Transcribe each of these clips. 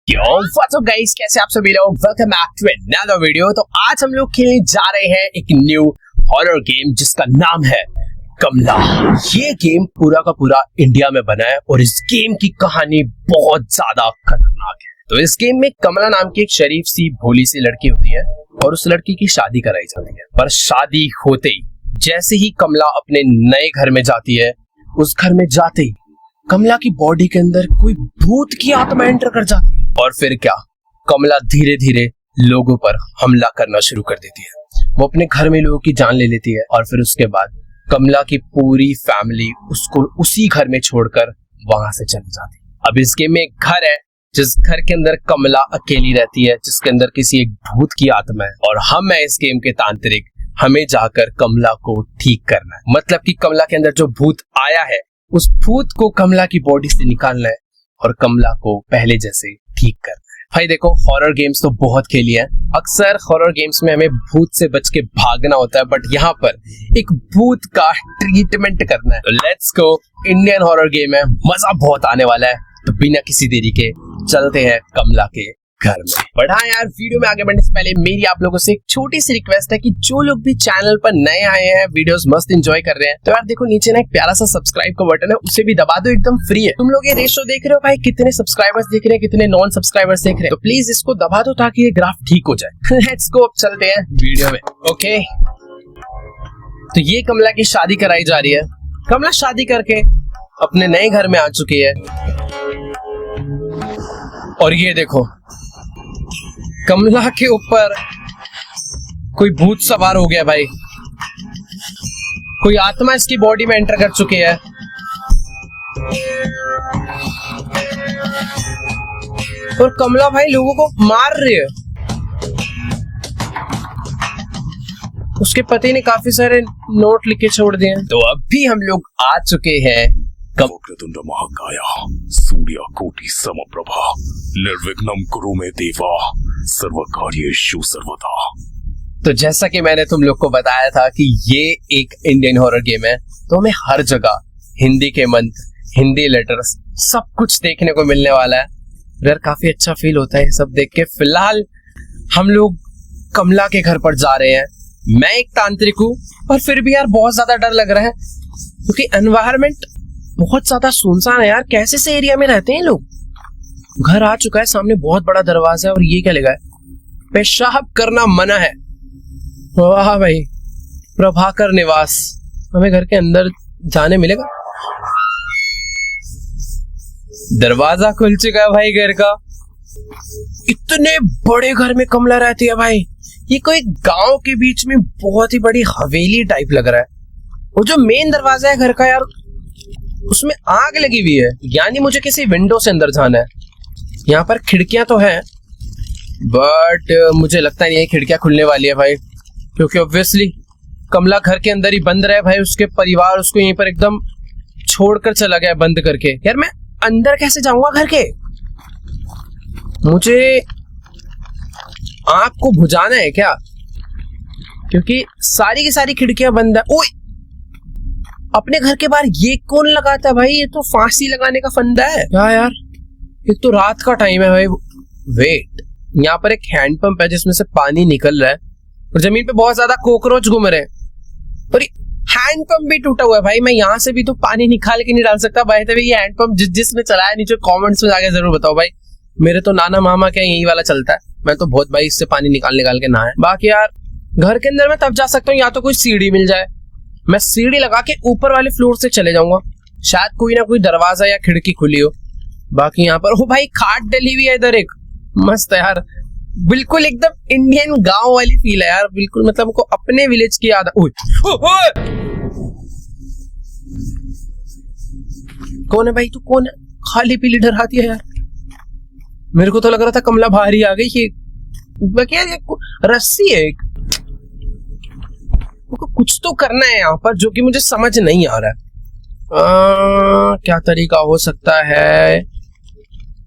What's up guys, कैसे आप सभी लोग। Welcome back to another video. तो आज हम लोग खेलने जा रहे हैं एक न्यू हॉरर गेम जिसका नाम है कमला। ये गेम पूरा का पूरा इंडिया में बना है और इस गेम की कहानी बहुत ज्यादा खतरनाक है। तो इस गेम में कमला नाम की एक शरीफ सी भोली सी लड़की होती है और उस लड़की की शादी कराई जाती है। पर शादी होते ही जैसे ही कमला अपने नए घर में जाती है, उस घर में जाते ही कमला की बॉडी के अंदर कोई भूत की आत्मा एंटर कर जाती है। और फिर क्या, कमला धीरे धीरे लोगों पर हमला करना शुरू कर देती है। वो अपने घर में लोगों की जान ले लेती है और फिर उसके बाद कमला की पूरी फैमिली उसको उसी घर में छोड़कर वहां से चली जाती है। अब इस गेम में एक घर है जिस घर के अंदर कमला अकेली रहती है, जिसके अंदर किसी एक भूत की आत्मा है और हम है इस गेम के तांत्रिक। हमें जाकर कमला को ठीक करना है। मतलब कि कमला के अंदर जो भूत आया है उस भूत को कमला की बॉडी से निकालना है और कमला को पहले जैसे ठीक करना है। भाई देखो, हॉरर गेम्स तो बहुत खेली है। अक्सर हॉरर गेम्स में हमें भूत से बच के भागना होता है, बट यहाँ पर एक भूत का ट्रीटमेंट करना है। तो let's go, Indian horror game है, मजा बहुत आने वाला है। तो बिना किसी देरी के चलते हैं कमला के घर में। बट हाँ यार, वीडियो में आगे बढ़ने से पहले मेरी आप लोगों से एक छोटी सी रिक्वेस्ट है कि जो लोग भी चैनल पर नए आए हैं, वीडियोस मस्त एंजॉय कर रहे हैं, तो यार देखो नीचे ना एक प्यारा सा सब्सक्राइब का बटन है, उसे भी दबा दो, एकदम फ्री है। तुम लोग ये रेशो देख रहे हो भाई, कितने सब्सक्राइबर्स देख रहे हैं, कितने नॉन सब्सक्राइबर्स देख रहे हैं, तो प्लीज इसको दबा दो ताकि ये ग्राफ ठीक हो जाए। लेट्स गो, अब चलते हैं वीडियो में। ओके, तो ये कमला की शादी कराई जा रही है। कमला शादी करके अपने नए घर में आ चुकी है और ये देखो, कमला के ऊपर कोई भूत सवार हो गया भाई। कोई आत्मा इसकी बॉडी में एंटर कर चुकी है। और कमला भाई लोगों को मार रही है। उसके पति ने काफी सारे नोट लिख के छोड़ दिए हैं। तो अभी हम लोग आ चुके हैं वक्रतुंड महाकाया सूर्यकोटि समप्रभा निर्विघ्नं कुरु मे देवा सर्वकार्येषु सर्वदा। तो जैसा कि मैंने तुम लोग को बताया था कि ये एक इंडियन हॉरर गेम है, तो हमें हर जगह हिंदी के मंत्र, हिंदी लेटर्स, सब कुछ देखने को मिलने वाला है। यार काफी अच्छा फील होता है ये सब देख के। फिलहाल हम लोग कमला के घर पर जा रहे हैं। मैं एक तांत्रिक हूँ और फिर भी यार बहुत ज्यादा डर लग रहा है क्योंकि एनवायरनमेंट बहुत ज्यादा सुनसान है यार। कैसे से एरिया में रहते हैं लोग। घर आ चुका है, सामने बहुत बड़ा दरवाजा है और ये क्या लगा है, पेशाब करना मना है। वाह भाई, प्रभाकर निवास। हमें घर के अंदर जाने मिलेगा। दरवाजा खुल चुका है भाई घर का। इतने बड़े घर में कमला रहती है भाई। ये कोई गांव के बीच में बहुत ही बड़ी हवेली टाइप लग रहा है। और जो मेन दरवाजा है घर का यार, उसमें आग लगी हुई है, यानी मुझे किसी विंडो से अंदर जाना है। यहाँ पर खिड़कियां तो हैं बट मुझे लगता नहीं है खिड़कियां खुलने वाली है भाई, क्योंकि ऑब्वियसली कमला घर के अंदर ही बंद रहे भाई। उसके परिवार उसको यहीं पर एकदम छोड़कर चला गया बंद करके। यार मैं अंदर कैसे जाऊंगा घर के। मुझे आग को बुझाना है क्या, क्योंकि सारी की सारी खिड़कियां बंद है। ओए, अपने घर के बाहर ये कौन लगाता है भाई। ये तो फांसी लगाने का फंदा है क्या यार। एक तो रात का टाइम है भाई। वेट, यहाँ पर एक हैंडपंप है जिसमें से पानी निकल रहा है और जमीन पे बहुत ज्यादा कॉकरोच घूम रहे हैं और हैंडपंप भी टूटा हुआ है भाई। मैं यहाँ से भी तो पानी निकाल के नहीं डाल सकता भाई। तो ये हैंडपंप जिसने चलाया नीचे कमेंट्स में जाके जरूर बताओ भाई। मेरे तो नाना मामा क्या यही वाला चलता है। मैं तो बहुत भाई इससे पानी निकाल के नहाया। बाकी यार घर के अंदर मैं तब जा सकता हूँ या तो कोई सीढ़ी मिल जाए। मैं सीढ़ी लगा के ऊपर वाले फ्लोर से चले जाऊंगा, शायद कोई ना कोई दरवाजा या खिड़की खुली हो। बाकी यहाँ पर हो भाई खाट डली हुई है इधर एक, मस्त है यार। बिल्कुल एकदम इंडियन गांव वाली फील है यार। बिल्कुल मतलब को अपने विलेज की याद। कौन है भाई तू, कौन है। खाली पीली डराती है यार। मेरे को तो लग रहा था कमला बाहर ही आ गई। ये क्या रस्सी है एक। कुछ तो करना है यहाँ पर जो कि मुझे समझ नहीं आ रहा है। क्या तरीका हो सकता है।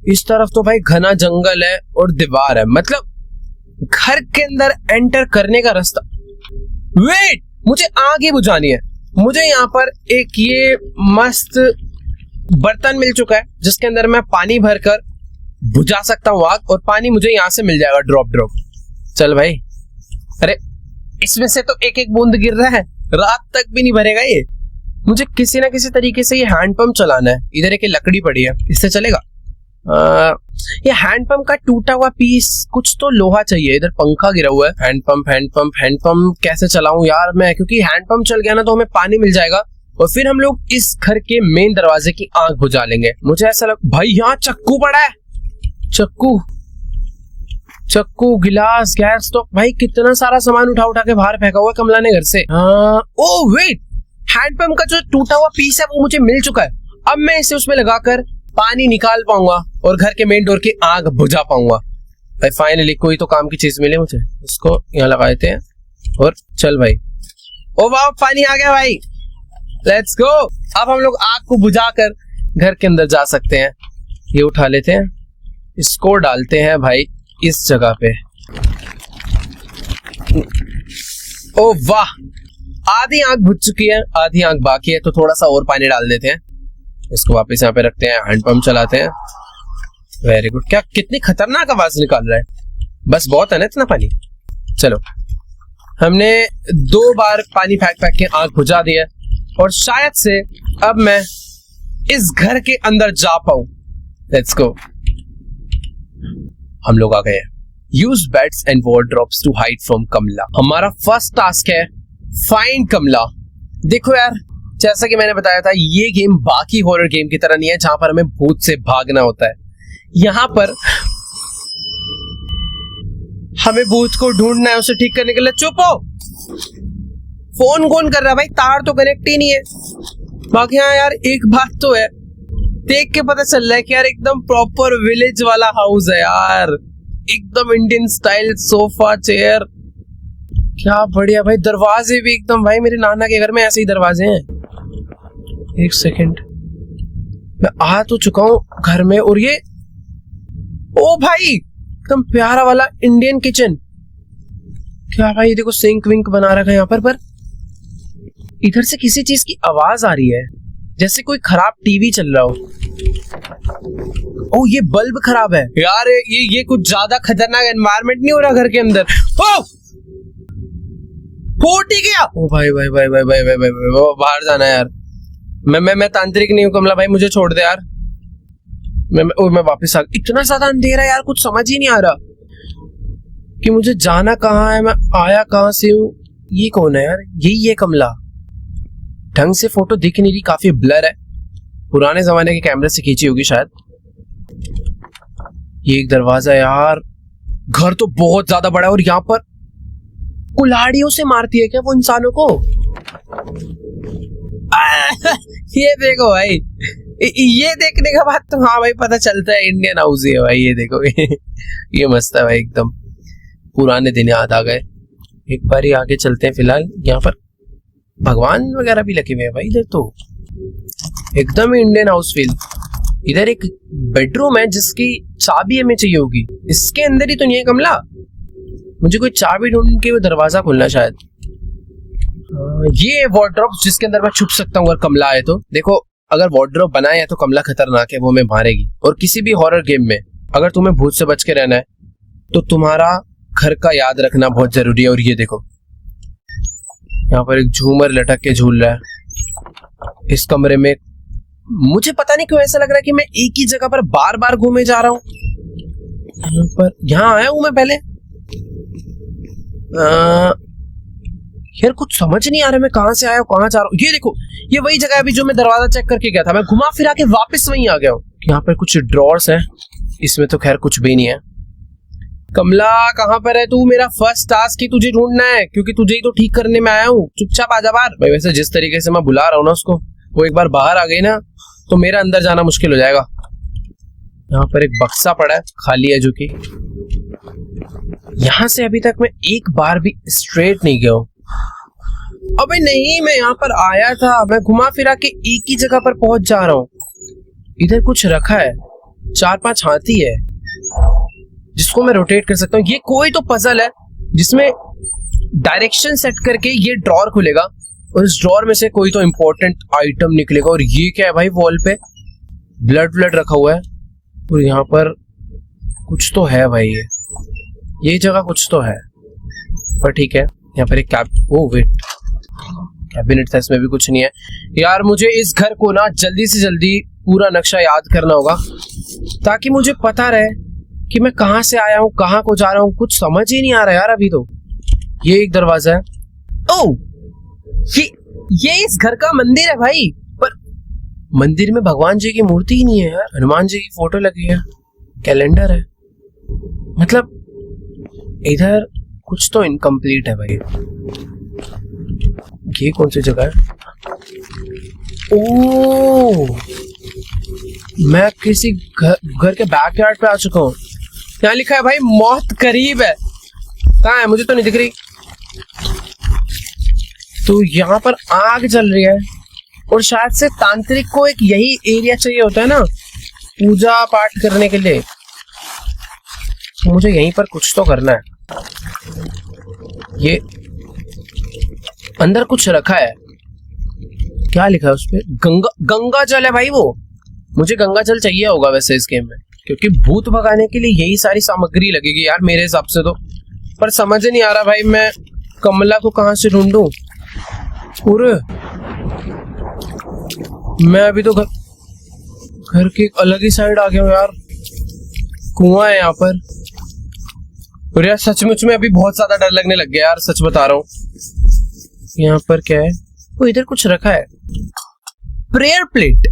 इस तरफ तो भाई घना जंगल है और दीवार है, मतलब घर के अंदर एंटर करने का रास्ता। वेट, मुझे आग ही बुझानी है। मुझे यहाँ पर एक ये मस्त बर्तन मिल चुका है जिसके अंदर मैं पानी भरकर बुझा सकता हूँ आग, और पानी मुझे यहाँ से मिल जाएगा ड्रॉप। चल भाई, अरे इसमें से तो एक एक बूंद गिर रहा है, रात तक भी नहीं भरेगा ये। मुझे किसी ना किसी तरीके से ये हैंडपंप चलाना है। इधर एक लकड़ी पड़ी है, इससे चलेगा? ये हैंडपंप का टूटा हुआ पीस, कुछ तो लोहा चाहिए। इधर पंखा गिरा हुआ है। हैंडपंप कैसे चलाऊं यार मैं, क्योंकि हैंडपंप चल गया ना तो हमें पानी मिल जाएगा और फिर हम लोग इस घर के मेन दरवाजे की आंख बुझा लेंगे। मुझे ऐसा लग, भाई यहाँ चक्कू पड़ा है, चक्कू, गिलास, गैस स्टोव। भाई कितना सारा सामान उठा के बाहर फेंका हुआ कमला ने घर से। ओह वेट, हैंडपंप का जो टूटा हुआ पीस है वो मुझे मिल चुका है। अब मैं इसे उसमें लगाकर पानी निकाल पाऊंगा और घर के मेन डोर की आग बुझा पाऊंगा। भाई फाइनली कोई तो काम की चीज मिले मुझे। इसको यहाँ लगा देते हैं और चल भाई। ओ वाह, पानी आ गया भाई, लेट्स गो। अब हम लोग आग को बुझाकर घर के अंदर जा सकते हैं। ये उठा लेते हैं, इसको डालते हैं भाई इस जगह पे। ओ वाह, आधी आग बुझ चुकी है, आधी आग बाकी है, तो थोड़ा सा और पानी डाल देते हैं। इसको वापस यहाँ पे रखते हैं, हैंडपंप चलाते हैं। Very good. क्या कितनी खतरनाक आवाज निकाल रहा है, बस बहुत है ना इतना पानी। चलो, हमने 2 बार पानी फेंक के आग बुझा दिया और शायद से अब मैं इस घर के अंदर जा पाऊं। Let's go. हम लोग आ गए हैं। Use beds and wardrobes to hide from Kamala. हमारा फर्स्ट टास्क है फाइंड कमला। देखो यार, जैसा कि मैंने बताया था, ये गेम बाकी हॉरर गेम की तरह नहीं है जहां पर हमें भूत से भागना होता है। यहां पर हमें भूत को ढूंढना है, उसे ठीक करने के लिए। चुप हो, फोन कौन कर रहा है भाई, तार तो कनेक्ट ही नहीं है। बाकी हाँ यार, एक बात तो है, देख के पता चल रहा है कि यार एकदम प्रॉपर विलेज वाला हाउस है यार, एकदम इंडियन स्टाइल, सोफा, चेयर, क्या बढ़िया भाई। दरवाजे भी एकदम, भाई मेरे नाना के घर में ऐसे ही दरवाजे हैं। एक सेकंड, मैं आ तो चुका हूं घर में, और ये ओ भाई एकदम प्यारा वाला इंडियन किचन। क्या भाई, देखो सिंक विंक बना रखा है यहाँ पर इधर से किसी चीज की आवाज आ रही है, जैसे कोई खराब टीवी चल रहा हो। ओ ये बल्ब खराब है यार, ये कुछ ज्यादा खतरनाक एनवायरनमेंट नहीं हो रहा घर के अंदर। ओ फूट ही गया। ओ भाई भाई भाई भाई भाई भाई भाई, बाहर जाना है यार। मैं तांत्रिक नहीं हूँ कमला भाई, मुझे छोड़ दे यार। मैं वापस आ। इतना ज्यादा अंधेरा यार, कुछ समझ ही नहीं आ रहा कि मुझे जाना कहाँ है, मैं आया कहाँ से हूँ। ये कौन है यार? यही है कमला। ढंग से फोटो दिख नहीं रही, काफी ब्लर है, पुराने जमाने के कैमरे से खींची होगी शायद। ये एक दरवाजा यार, घर तो बहुत ज्यादा बड़ा है, और यहाँ पर कुल्हाड़ियों से मारती है क्या वो इंसानों को? ये देखो भाई, ये देखने के बाद तो हाँ भाई पता चलता है इंडियन हाउस ही है भाई। ये देखो ये मस्त है भाई, एकदम पुराने दिन याद आ गए। एक बार ही आगे चलते हैं। फिलहाल यहाँ पर भगवान वगैरह भी लगे हुए हैं भाई। इधर तो एकदम इंडियन हाउस फील। इधर एक बेडरूम है जिसकी चाबी हमें चाहिए होगी, इसके अंदर ही तो नहीं है कमला। मुझे कोई चाबी ढूंढ के वो दरवाजा खोलना शायद। ये वार्डरोब जिसके अंदर मैं छुप सकता हूँ अगर कमला आए तो। देखो, अगर वार्डरोब बनाए है तो कमला खतरनाक है, वो हमें मारेगी। और किसी भी हॉरर गेम में अगर तुम्हें भूत से बच के रहना है तो तुम्हारा घर का याद रखना बहुत जरूरी है। और ये देखो, यहाँ पर एक झूमर लटक के झूल रहा है इस कमरे में। मुझे पता नहीं क्यों ऐसा लग रहा है कि मैं एक ही जगह पर बार बार घूमे जा रहा हूँ। यहाँ आया हूं मैं पहले। यार कुछ समझ नहीं आ रहा मैं कहां से आया हूँ, कहां जा रहा हूँ। ये देखो, ये वही जगह है अभी जो मैं दरवाजा चेक करके गया था। मैं घुमा फिरा के वापस वहीं आ गया हूँ। यहाँ पर कुछ ड्रॉर्स हैं, इसमें तो खैर कुछ भी नहीं है। कमला कहाँ पर है तू? मेरा फर्स्ट टास्क ही तुझे ढूंढना है, क्योंकि तुझे ही तो ठीक करने में आया हूँ। चुपचाप आजा बाहर। भाई वैसे जिस तरीके से मैं बुला रहा हूँ ना उसको, वो एक बार बाहर आ गई ना तो मेरा अंदर जाना मुश्किल हो जाएगा। यहाँ पर एक बक्सा पड़ा है, खाली है, जो कि यहाँ से अभी तक मैं एक बार भी स्ट्रेट नहीं गया हूँ। अबे नहीं, मैं यहाँ पर आया था, मैं घुमा फिरा के एक ही जगह पर पहुंच जा रहा हूँ। इधर कुछ रखा है, 4-5 हाथी है जिसको मैं रोटेट कर सकता हूँ। ये कोई तो पजल है जिसमें डायरेक्शन सेट करके ये ड्रॉर खुलेगा और इस ड्रॉर में से कोई तो इंपॉर्टेंट आइटम निकलेगा। और ये क्या है भाई? वॉल पे ब्लड रखा हुआ है और यहाँ पर कुछ तो है भाई, ये जगह कुछ तो है, पर ठीक है। यहाँ पर एक वेट, कैबिनेट था, इसमें भी कुछ नहीं है यार। मुझे इस घर को ना जल्दी से जल्दी पूरा नक्शा याद करना होगा ताकि मुझे पता रहे कि मैं कहाँ से आया हूँ, कहाँ को जा रहा हूँ। कुछ समझ ही नहीं आ रहा यार अभी तो। ये एक दरवाजा है। ओह, ये इस घर का मंदिर है भाई, पर मंदिर में भगवान जी की मूर्ति ही नहीं है यार। हनुमान जी की फोटो लगी है, कैलेंडर है, मतलब इधर कुछ तो इनकम्प्लीट है भाई। ये कौन सी जगह है? ओह, मैं किसी घर के बैकयार्ड पे आ चुका हूँ। यहाँ लिखा है भाई मौत करीब है। कहाँ है? मुझे तो नहीं दिख रही। तो यहाँ पर आग जल रही है और शायद से तांत्रिक को एक यही एरिया चाहिए होता है ना पूजा पाठ करने के लिए। तो मुझे यहीं पर कुछ तो करना है। ये अंदर कुछ रखा है, क्या लिखा है उस पे? गंगा जल है भाई वो। मुझे गंगा जल चाहिए होगा वैसे इस गेम में, क्योंकि भूत भगाने के लिए यही सारी सामग्री लगेगी यार मेरे हिसाब से तो। पर समझ नहीं आ रहा भाई मैं कमला को कहां से ढूंढूं। अरे मैं अभी तो घर के अलग ही साइड आ गया हूँ यार। कुआं है यहाँ पर। और यार सचमुच में अभी बहुत ज्यादा डर लगने लग गया यार, सच बता रहा हूँ। यहाँ पर क्या है? वो इधर कुछ रखा है, prayer plate.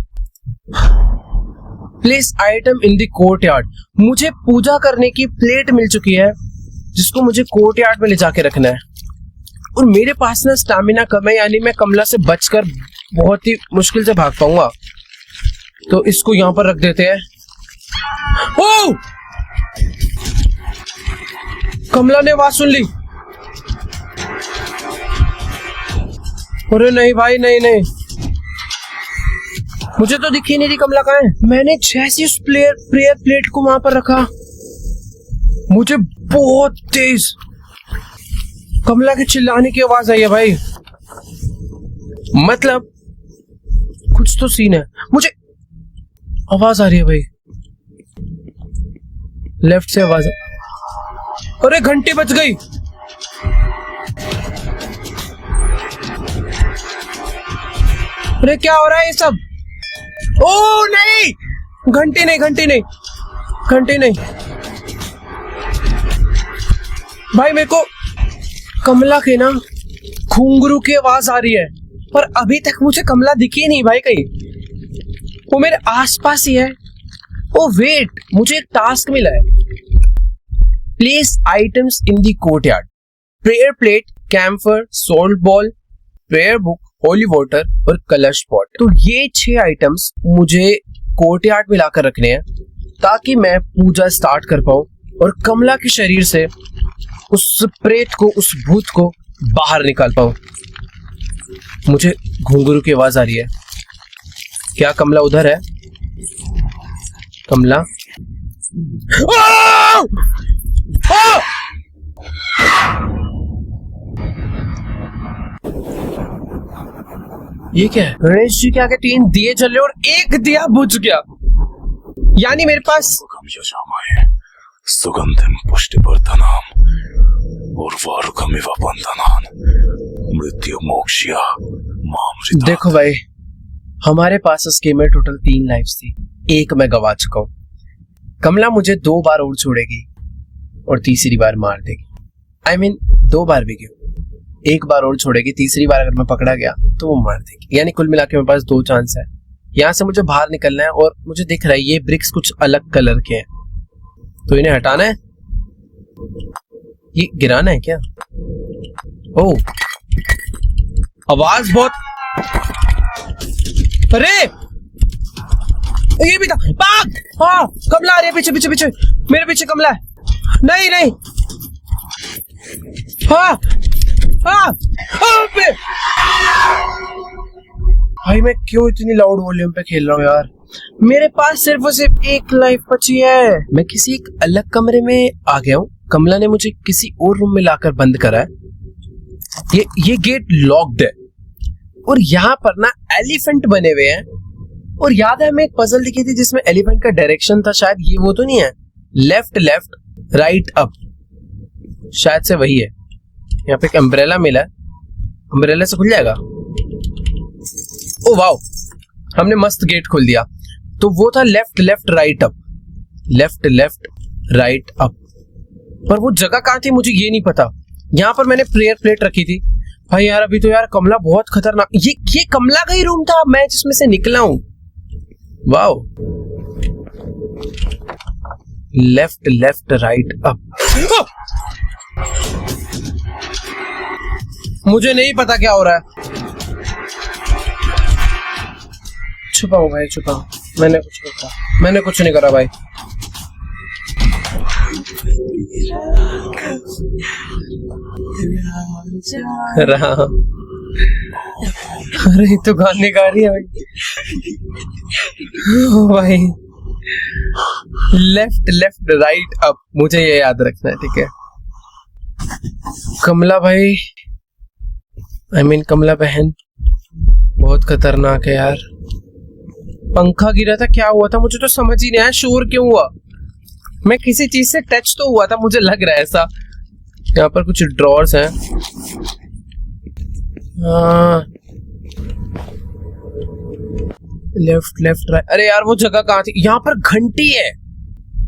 Place item in the courtyard. मुझे पूजा करने की प्लेट मिल चुकी है जिसको मुझे कोर्टयार्ड में ले जाके रखना है। और मेरे पास ना स्टैमिना कम है, यानी मैं कमला से बचकर बहुत ही मुश्किल से भाग पाऊंगा। तो इसको यहां पर रख देते हैं। ओ! कमला ने आवाज सुन ली। अरे नहीं भाई, नहीं, मुझे तो दिखी नहीं रही कमला कहाँ है। मैंने जैसे उस प्रेयर प्लेट को वहां पर रखा, मुझे बहुत तेज कमला के चिल्लाने की आवाज आई है भाई। मतलब कुछ तो सीन है। मुझे आवाज आ रही है भाई, लेफ्ट से आवाज। अरे घंटी बज गई। अरे क्या हो रहा है ये सब? ओ नहीं, घंटी नहीं भाई। मेरे को कमला के ना घुंघरू की आवाज आ रही है, पर अभी तक मुझे कमला दिखी नहीं भाई कहीं। वो मेरे आसपास ही है। ओ वेट, मुझे एक टास्क मिला है। Place items in the courtyard. Prayer plate, camphor, salt bowl, prayer book, holy water और कलश पॉट। तो ये 6 आइटम्स मुझे कोर्टयार्ड में लाकर रखने हैं ताकि मैं पूजा स्टार्ट कर पाऊं और कमला के शरीर से उस प्रेत को, उस भूत को बाहर निकाल पाऊं। मुझे घुंघरू की आवाज आ रही है। क्या कमला उधर है? कमला? ये क्या है? गणेश जी के आगे 3 दिए जल रहे और एक दिया बुझ गया। यानी मेरे पास सुगंधिम पुष्टिवर्धनम उर्वारुकमिव बंधनान मृत्यु मोक्ष्या मामृता। देखो भाई, हमारे पास इस गेम में टोटल 3 लाइफ्स थी, एक मैं गवा चुका हूँ। कमला मुझे 2 बार और छोड़ेगी और तीसरी बार मार देगी। 2 बार भी क्यों, 1 बार और छोड़ेगी, तीसरी बार अगर मैं पकड़ा गया तो वो मार देगी। यानी कुल मिला के मेरे पास 2 चांस है। यहाँ से मुझे बाहर निकलना है और मुझे दिख रहा है ये ब्रिक्स कुछ अलग कलर के हैं, तो इन्हें हटाना है। ये गिराना है क्या? ओ, आवाज बहुत। अरे ये भी था। भाग! हाँ, कमला आ रही है पीछे। मेरे पीछे कमला है। नहीं। हाँ। भाई मैं क्यों इतनी लाउड वॉल्यूम पे खेल रहा हूँ यार? मेरे पास सिर्फ और सिर्फ 1 लाइफ बची है। मैं किसी एक अलग कमरे में आ गया हूँ। कमला ने मुझे किसी और रूम में लाकर बंद करा है। ये गेट लॉक्ड है और यहाँ पर ना एलिफेंट बने हुए हैं। और याद है हमें एक पजल दिखी थी जिसमें एलिफेंट का डायरेक्शन था, शायद ये वो तो नहीं है? लेफ्ट लेफ्ट राइट अप, शायद से वही है। यहाँ पे एक अम्ब्रेला मिला है, अम्ब्रेला से खुल जाएगा। ओ वाओ, हमने मस्त गेट खोल दिया। तो वो था left left right up, left left right up, पर वो जगह कहाँ थी मुझे ये नहीं पता। यहाँ पर मैंने प्रेयर प्लेट रखी थी। भाई यार अभी तो यार कमला बहुत खतरनाक, ये कमला का ही रूम था मैं जिसमें से निकला हूं। Wow, left left right up. मुझे नहीं पता क्या हो रहा है। छुपाओ भाई छुपाओ, मैंने कुछ नहीं करा भाई। राम, अरे तो गाने गा रही है भाई। भाई लेफ्ट लेफ्ट राइट अप, मुझे ये याद रखना है, ठीक है। कमला भाई, I mean कमला बहन बहुत खतरनाक है यार। पंखा गिरा था, क्या हुआ था मुझे तो समझ ही नहीं आया। शोर क्यों हुआ? मैं किसी चीज से टच तो हुआ था, मुझे लग रहा है ऐसा। यहाँ पर कुछ ड्रॉर्स हैं। लेफ्ट लेफ्ट राइट, अरे यार वो जगह कहाँ थी? यहाँ पर घंटी है,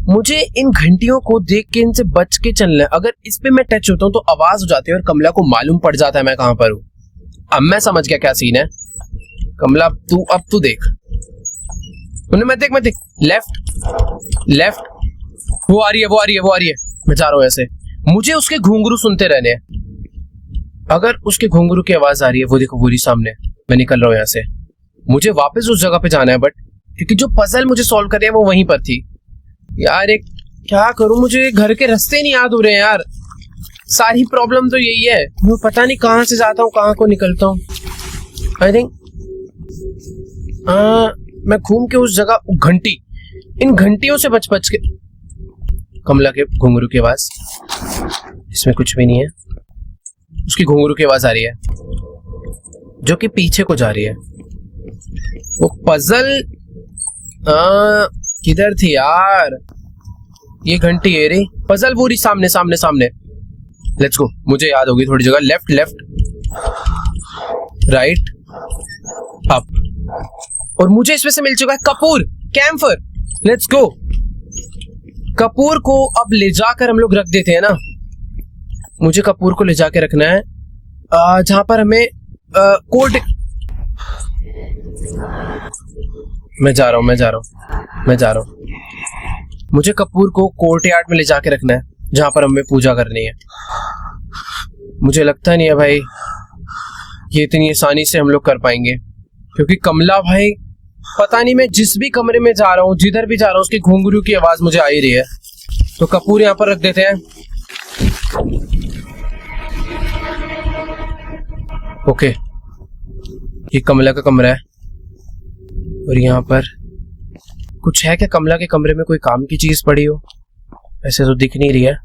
मुझे इन घंटियों को देख के इनसे बच के चलना है। अगर इस पे मैं टच होता हूँ तो आवाज हो जाती है और कमला को मालूम पड़ जाता है मैं कहाँ पर हूँ। अब मैं समझ गया क्या सीन है। कमला अब तू देख, मैं देख लेफ्ट लेफ्ट, वो आ रही है। मैं जा रहा हूँ ऐसे, मुझे उसके घुंघरू सुनते रहने हैं। अगर उसके घुंघरू की आवाज आ रही है, वो देखो पूरी सामने, मैं निकल रहा हूँ यहाँ से। मुझे वापस उस जगह पे जाना है, बट क्योंकि जो पजल मुझे सॉल्व कर रही है वो वहीं पर थी। यार एक क्या करूं, मुझे घर के रास्ते नहीं याद हो रहे हैं यार। सारी प्रॉब्लम तो यही है, मैं पता नहीं कहाँ से जाता हूँ कहाँ को निकलता हूँ। आई थिंक मैं घूम के उस जगह, घंटी, इन घंटियों से बच के। कमला के घुंघरू की आवाज, इसमें कुछ भी नहीं है। उसकी घुंघरू की आवाज आ रही है जो कि पीछे को जा रही है। वो पजल किधर थी यार? ये घंटी है रे, पजल पूरी सामने सामने सामने। लेट्स गो, मुझे याद होगी थोड़ी जगह। लेफ्ट लेफ्ट राइट अप, और मुझे इसमें से मिल चुका है कपूर, कैम्फर। Let's go. कपूर को अब ले जाकर हम लोग रख देते हैं ना। मुझे कपूर को ले जाके रखना है जहां पर हमें कोर्ट। मैं जा रहा हूँ। मुझे कपूर को कोर्ट यार्ड में ले जाके रखना है जहां पर हमें पूजा करनी है। मुझे लगता नहीं है भाई ये इतनी आसानी से हम लोग कर पाएंगे, क्योंकि कमला भाई पता नहीं, मैं जिस भी कमरे में जा रहा हूँ, जिधर भी जा रहा हूँ, उसकी घुंघरू की आवाज मुझे आ ही रही है। तो कपूर यहाँ पर रख देते हैं। ओके, ये कमला का कमरा है, और यहाँ पर कुछ है क्या? कमला के कमरे में कोई काम की चीज पड़ी हो? ऐसे तो दिख नहीं रही है।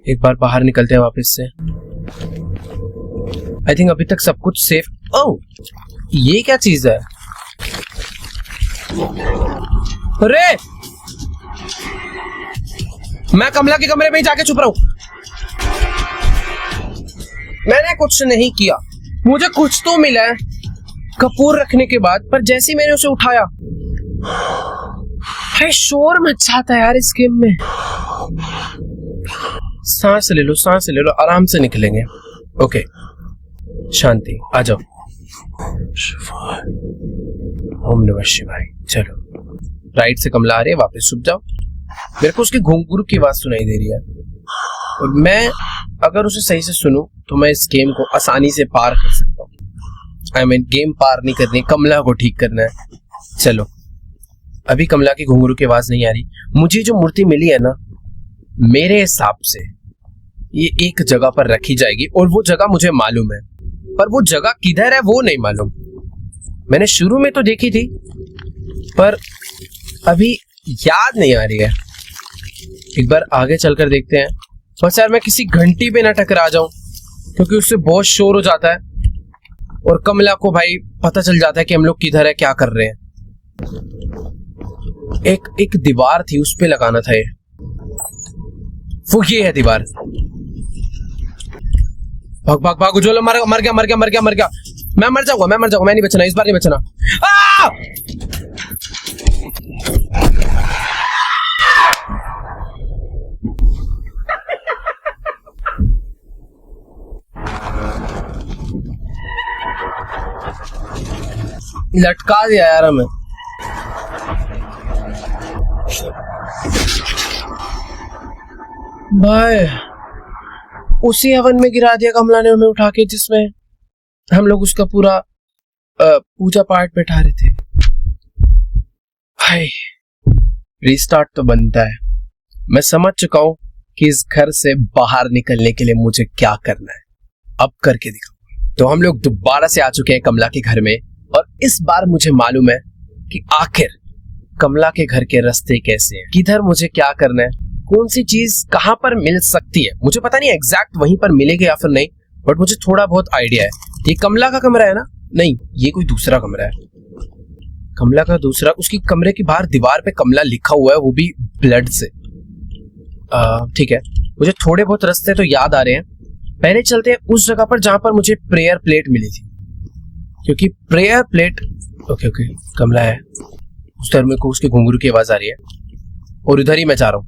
एक बार बाहर निकलते हैं वापस से। आई थिंक अभी तक सब कुछ सेफ। ओह, ये क्या चीज है? अरे मैं कमला के कमरे में ही जाके छुप रहा हूं। मैंने कुछ नहीं किया, मुझे कुछ तो मिला है कपूर रखने के बाद, पर जैसे ही मैंने उसे उठाया, भाई शोर मचाता है यार इस गेम में। सांस ले लो, आराम से निकलेंगे। ओके, शांति, आ जाओ। ओम नमः शिवाय। चलो, राइट से कमला आ रही है, वापस छुप जाओ। मेरे को उसकी घुंघरू की आवाज सुनाई दे रही है, और मैं अगर उसे सही से सुनूं तो मैं इस गेम को आसानी से पार कर सकता हूँ। आई मीन गेम पार नहीं करनी, कमला को ठीक करना है। चलो, अभी कमला की घुंघरू की आवाज नहीं आ रही। मुझे जो मूर्ति मिली है ना, मेरे हिसाब से ये एक जगह पर रखी जाएगी, और वो जगह मुझे मालूम है, पर वो जगह किधर है वो नहीं मालूम। मैंने शुरू में तो देखी थी, पर अभी याद नहीं आ रही है। एक बार आगे चलकर देखते हैं। बस यार मैं किसी घंटी पे ना टकरा जाऊं, क्योंकि उससे बहुत शोर हो जाता है, और कमला को भाई पता चल जाता है कि हम लोग किधर है, क्या कर रहे हैं। एक दीवार थी, उस पे लगाना था ये। वो ये है दीवार। भाग भाग भाग, उज्ज्वल मर गया। मैं मर जाऊंगा, मैं नहीं बचना, इस बार नहीं बचना। लटका दिया यार हमें। भाई उसी हवन में गिरा दिया कमला ने हमें उठा के, जिसमें हम लोग उसका पूरा पूजा पाठ बैठा रहे थे। भाई रीस्टार्ट तो बनता है। मैं समझ चुका हूं कि इस घर से बाहर निकलने के लिए मुझे क्या करना है, अब करके दिखाऊंगा। तो हम लोग दोबारा से आ चुके हैं कमला के घर में, और इस बार मुझे मालूम है कि आखिर कमला के घर के रास्ते कैसे हैं, किधर मुझे क्या करना है, कौन सी चीज कहां पर मिल सकती है। मुझे पता नहीं एग्जैक्ट वहीं पर मिलेगी या फिर नहीं, बट मुझे थोड़ा बहुत आइडिया है। ये कमला का कमरा है ना? नहीं, ये कोई दूसरा कमरा है। कमला का दूसरा, उसकी कमरे के बाहर दीवार पे कमला लिखा हुआ है, वो भी ब्लड से। ठीक है, मुझे थोड़े बहुत रास्ते तो याद आ रहे हैं। पहले चलते हैं उस जगह पर जहां पर मुझे प्रेयर प्लेट मिली थी, क्योंकि प्रेयर प्लेट ओके कमला है उस तरफ। मेरे को उसके घुंघरू की आवाज आ रही है और उधर ही मैं जा रहा हूँ।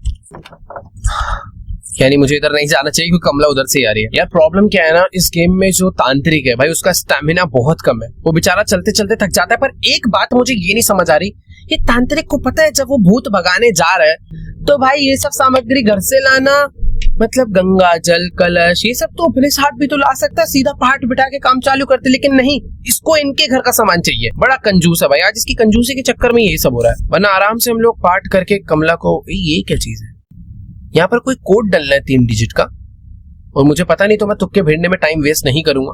यानी मुझे इधर नहीं जाना चाहिए क्योंकि कमला उधर से ही आ रही है। यार प्रॉब्लम क्या है ना, इस गेम में जो तांत्रिक है भाई, उसका स्टैमिना बहुत कम है। वो बेचारा चलते चलते थक जाता है। पर एक बात मुझे ये नहीं समझ आ रही, ये तांत्रिक को पता है जब वो भूत भगाने जा रहा है तो भाई ये सब सामग्री घर से लाना, मतलब गंगा जल, कलश, ये सब तो अपने साथ भी तो ला सकता है, सीधा पाठ बिठा के काम चालू करते। लेकिन नहीं, इसको इनके घर का सामान चाहिए। बड़ा कंजूस है भाई। आज इसकी कंजूसी के चक्कर में यही सब हो रहा है, वरना आराम से हम लोग पाठ करके कमला को। ये क्या चीज है? यहाँ पर कोई कोड डलना है 3 डिजिट का, और मुझे पता नहीं, तो मैं तुक्के भिड़ने में टाइम वेस्ट नहीं करूंगा।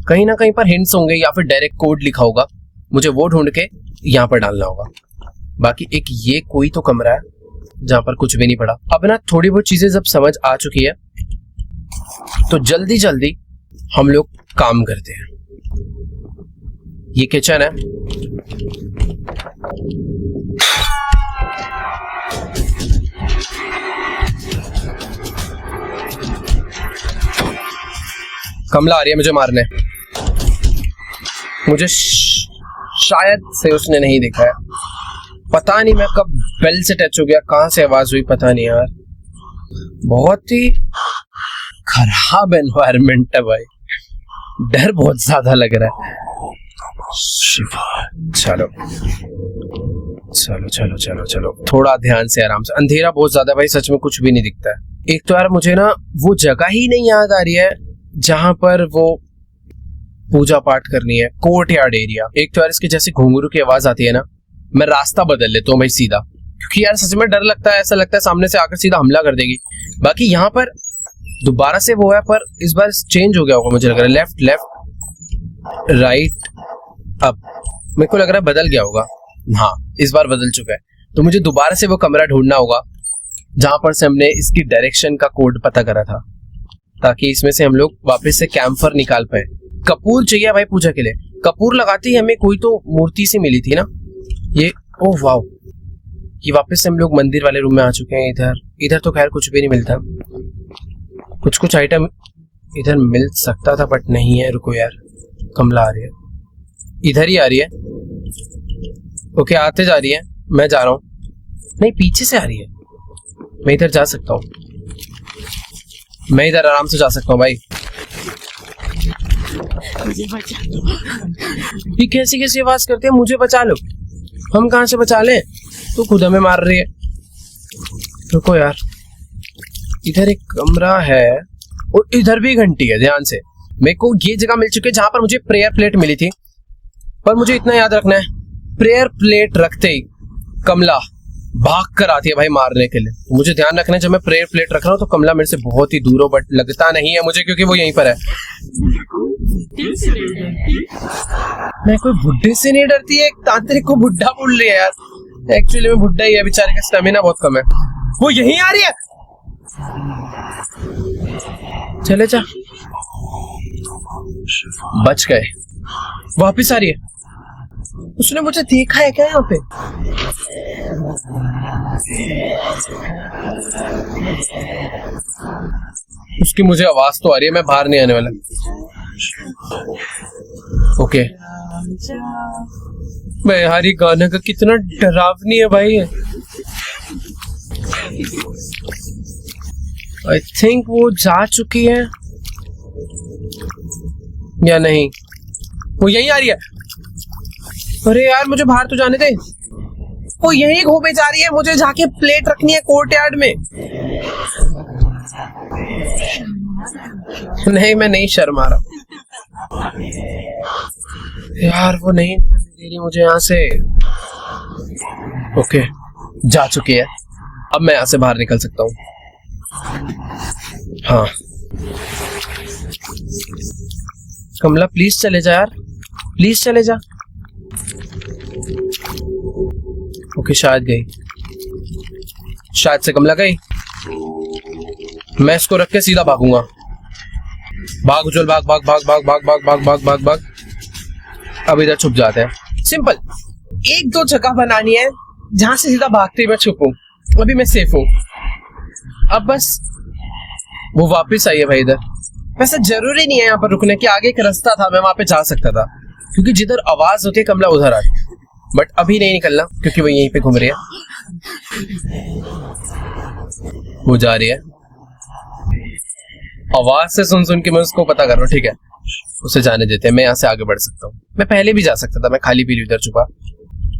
कहीं ना कहीं पर हिंट्स होंगे या फिर डायरेक्ट कोड लिखा होगा, मुझे वो ढूंढ के यहाँ पर डालना होगा। बाकी एक ये कोई तो कमरा है जहां पर कुछ भी नहीं पड़ा। अब ना थोड़ी बहुत चीजें जब समझ आ चुकी है तो जल्दी जल्दी हम लोग काम करते हैं। ये किचन है, कमला आ रही है मुझे मारने। मुझे शायद से उसने नहीं देखा है, पता नहीं मैं कब बेल से टच हो गया, कहां से आवाज हुई पता नहीं यार। बहुत ही खराब एनवायरनमेंट है भाई, डर बहुत ज्यादा लग रहा है। चलो चलो चलो चलो चलो, थोड़ा ध्यान से आराम से। अंधेरा बहुत ज्यादा भाई, सच में कुछ भी नहीं दिखता है। एक तो यार मुझे ना वो जगह ही नहीं याद आ रही है जहां पर वो पूजा पाठ करनी है, कोर्टयार्ड एरिया। एक तो यार इसके जैसे घुंघरू की आवाज आती है ना, मैं रास्ता बदल लेता हूँ भाई सीधा, क्योंकि यार सच में डर लगता है। ऐसा लगता है सामने से आकर सीधा हमला कर देगी। बाकी यहाँ पर दोबारा से वो है, पर इस बार चेंज हो गया होगा मुझे लग रहा है। लेफ्ट लेफ्ट राइट अब, मेरे को लग रहा है बदल गया होगा। हाँ, इस बार बदल चुका है। तो मुझे दोबारा से वो कमरा ढूंढना होगा जहां पर से हमने इसकी डायरेक्शन का कोड पता करा था, ताकि इसमें से हम लोग वापस से कैम्फर निकाल पाए। कपूर चाहिए भाई पूजा के लिए। कपूर लगाते ही हमें कोई तो मूर्ति से मिली थी ना ये। ओह वाह, ये वापस से हम लोग मंदिर वाले रूम में आ चुके हैं। इधर तो खैर कुछ भी नहीं मिलता। कुछ आइटम इधर मिल सकता था बट नहीं है। रुको यार, कमला आ रही है, इधर ही आ रही है। ओके, आते जा रही है, मैं जा रहा हूँ। नहीं, पीछे से आ रही है। मैं इधर जा सकता हूँ, मैं इधर आराम से जा सकता हूँ भाई। मुझे बचा लो। ये कैसी कैसी आवाज करते हैं, मुझे बचा लो। हम कहाँ से बचा लें, तू खुद हमें मार रही है। रुको यार, इधर एक कमरा है और इधर भी घंटी है। ध्यान से, मेरे को ये जगह मिल चुकी है जहां पर मुझे प्रेयर प्लेट मिली थी। पर मुझे इतना याद रखना है, प्रेयर प्लेट रखते ही कमला भाग कर आती है भाई मारने के लिए। तो मुझे ध्यान रखना है, जब मैं प्रेयर प्लेट रख रहा हूँ तो कमला मेरे से बहुत ही दूर हो, बट लगता नहीं है मुझे क्योंकि वो यहीं पर है। मैं कोई बुड्ढे से नहीं डरती है। तांत्रिक को बुड्ढा बोल रही है यार, एक्चुअली में बुड्ढा ही है, बेचारे का स्टेमिना बहुत कम है। वो यहीं आ रही है, चले जा, बच गए। वापिस आ रही है, उसने मुझे देखा है क्या यहाँ पे? उसकी मुझे आवाज तो आ रही है, मैं बाहर नहीं आने वाला। ओके भाई यार, ये गाना का कितना डरावनी है भाई। आई थिंक वो जा चुकी है या नहीं, वो यहीं आ रही है। अरे यार मुझे बाहर तो जाने दे, वो यहीं घूमे जा रही है, मुझे जाके प्लेट रखनी है कोर्टयार्ड में। नहीं मैं नहीं शर्मा रहा यार, वो नहीं दे रही मुझे यहाँ से। ओके जा चुकी है, अब मैं यहाँ से बाहर निकल सकता हूँ। हाँ कमला प्लीज चले जा यार, प्लीज चले जा। ओके शायद गई, शायद से कमला गई। मैं इसको रख के सीधा भागूंगा। भाग उज्जवल, भाग भाग भाग भाग भाग भाग भाग भाग भाग भाग। अब इधर छुप जाते हैं। सिंपल, एक दो जगह बनानी है जहां से सीधा भागते मैं छुपूं। अभी मैं सेफ हूं। अब बस वो वापस आई है भाई इधर। वैसे जरूरी नहीं है यहाँ पर रुकने की, आगे एक रास्ता था, मैं वहां पे जा सकता था, क्योंकि जिधर आवाज होती है कमला उधर आती। बट अभी नहीं निकलना क्योंकि वो यहीं पे घूम रही है। वो जा रही है, आवाज से सुन सुन के मैं उसको पता कर रहा हूँ। ठीक है उसे जाने देते हैं, मैं यहाँ से आगे बढ़ सकता हूँ। मैं पहले भी जा सकता था, मैं खाली पीली उधर छुपा।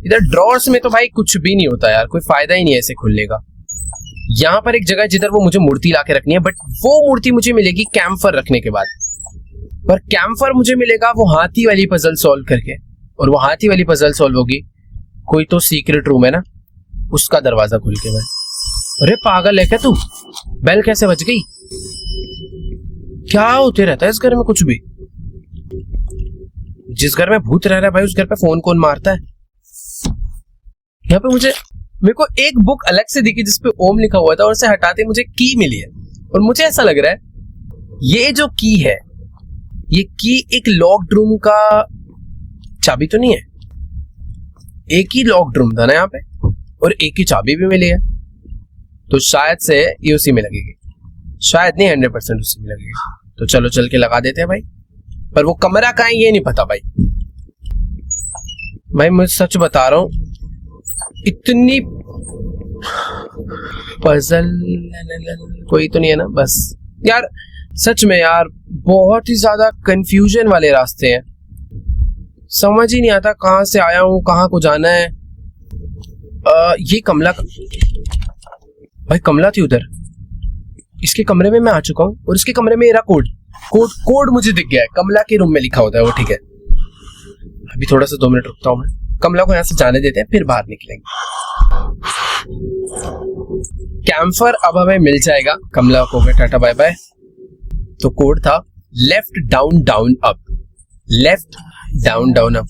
इधर ड्रॉर्स में तो भाई कुछ भी नहीं होता यार, कोई फायदा ही नहीं है ऐसे खुलने का। यहाँ पर एक जगह है जिधर वो मुझे मूर्ति लाके रखनी है, बट वो मूर्ति मुझे मिलेगी कैम्फर रखने के बाद। पर कैम्फर मुझे मिलेगा वो हाथी वाली पजल सॉल्व करके, और वो हाथी वाली पजल सॉल्व होगी कोई तो सीक्रेट रूम है ना, उसका दरवाजा खुल के। भाई अरे पागल है क्या तू? बेल कैसे बज गई? क्या होते रहता है इस घर में कुछ भी। जिस घर में भूत रह रहा है भाई उस घर पे फोन कौन मारता है? यहाँ पे मेरे को एक बुक अलग से दिखी जिसपे ओम लिखा हुआ था, और उसे हटाते मुझे की मिली है। और मुझे ऐसा लग रहा है ये जो की है, ये की एक लॉक्ड रूम का चाबी तो नहीं है। एक ही लॉक्ड रूम था ना यहाँ पे, और एक ही चाबी भी मिली है, तो शायद से ये उसी में लगेगी। शायद नहीं, 100% उसी में लगेगी। तो चलो चल के लगा देते हैं भाई। पर वो कमरा कहाँ है ये नहीं पता भाई। मैं सच बता रहा हूं, इतनी पजल कोई तो नहीं है ना। बस यार सच में यार बहुत ही ज्यादा कंफ्यूजन वाले रास्ते हैं, समझ ही नहीं आता कहां से आया हूं, कहां को जाना है। ये कमला भाई, कमला थी उधर। इसके कमरे में मैं आ चुका हूं, और इसके कमरे में मेरा कोड मुझे दिख गया है। कमला के रूम में लिखा होता है वो। ठीक है अभी थोड़ा सा 2 मिनट रुकता हूं मैं, कमला को यहां से जाने देते हैं, फिर बाहर निकलेंगे। कैम्फर अब हमें मिल जाएगा। कमला को टाटा बाय बाय। तो कोड था left down down up, left down down up.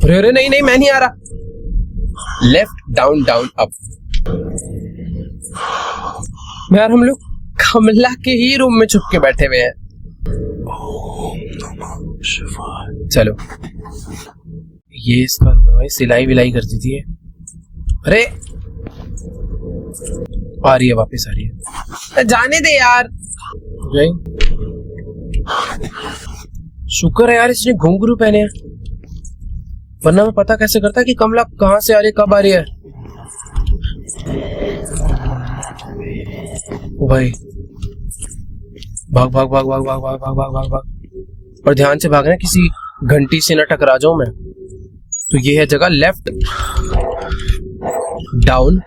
अरे नहीं मैं नहीं आ रहा। Left down down up. यार हम लोग कमला के ही रूम में छुप के बैठे हुए हैं। चलो ये इसका रूम है भाई, सिलाई विलाई कर दी थी। अरे आ रही है, वापस आ रही है। जाने दे यार। शुक्र है यार इसने घुंघरू पहने हैं, वरना मैं पता कैसे करता कि कमला कहां से आ रही है, कब आ रही है। ओ भाई भाग भाग भाग भाग भाग भाग भाग भाग भाग भाग। और ध्यान से भागना, किसी घंटी से न टकरा जाऊं मैं। तो ये है जगह लेफ्ट डाउन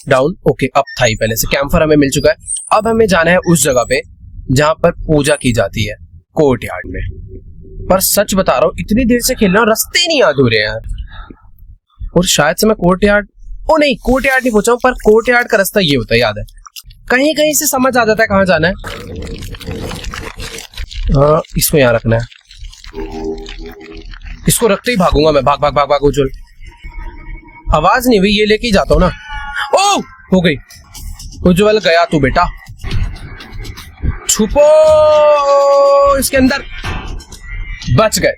डाउन। ओके अब था ही पहले से। कैम्फर हमें मिल चुका है। अब हमें जाना है उस जगह पे जहां पर पूजा की जाती है, कोर्टयार्ड में। पर सच बता रहा हूं, इतनी देर से खेल रहा हूं, रास्ते नहीं याद हो रहे यार। और शायद से मैं कोर्टयार्ड, ओ नहीं कोर्टयार्ड नहीं पहुंचा हूं, पर कोर्टयार्ड का रास्ता ये होता है, याद है। कहीं कहीं से समझ आ जाता है कहां जाना है। इसको यहां रखना है, इसको रखते ही भागूंगा मैं। भाग भाग भाग भाग उज्जवल। आवाज नहीं हुई, ये लेके ही जाता हूं ना। ओ हो गई। उज्जवल गया तू बेटा, छुपो इसके अंदर। बच गए।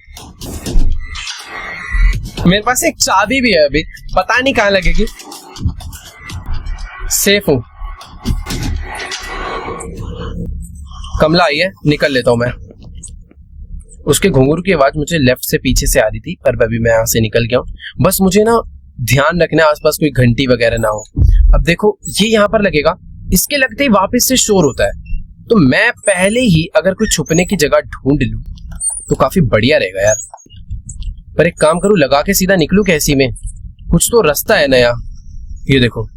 मेरे पास एक चाबी भी है, अभी पता नहीं कहाँ लगेगी। सेफ हूं। कमला आई है, निकल लेता हूं मैं। उसके घुंघरू की आवाज मुझे लेफ्ट से पीछे से आ रही थी, पर अभी मैं यहां से निकल गया हूं। बस मुझे ना ध्यान रखना है आसपास कोई घंटी वगैरह ना हो। अब देखो ये यहाँ पर लगेगा, इसके लगते ही वापस से शोर होता है, तो मैं पहले ही अगर कोई छुपने की जगह ढूंढ लूं तो काफी बढ़िया रहेगा यार। पर एक काम करूं, लगा के सीधा निकलूं कैसी में? कुछ तो रास्ता है नया। ये देखो,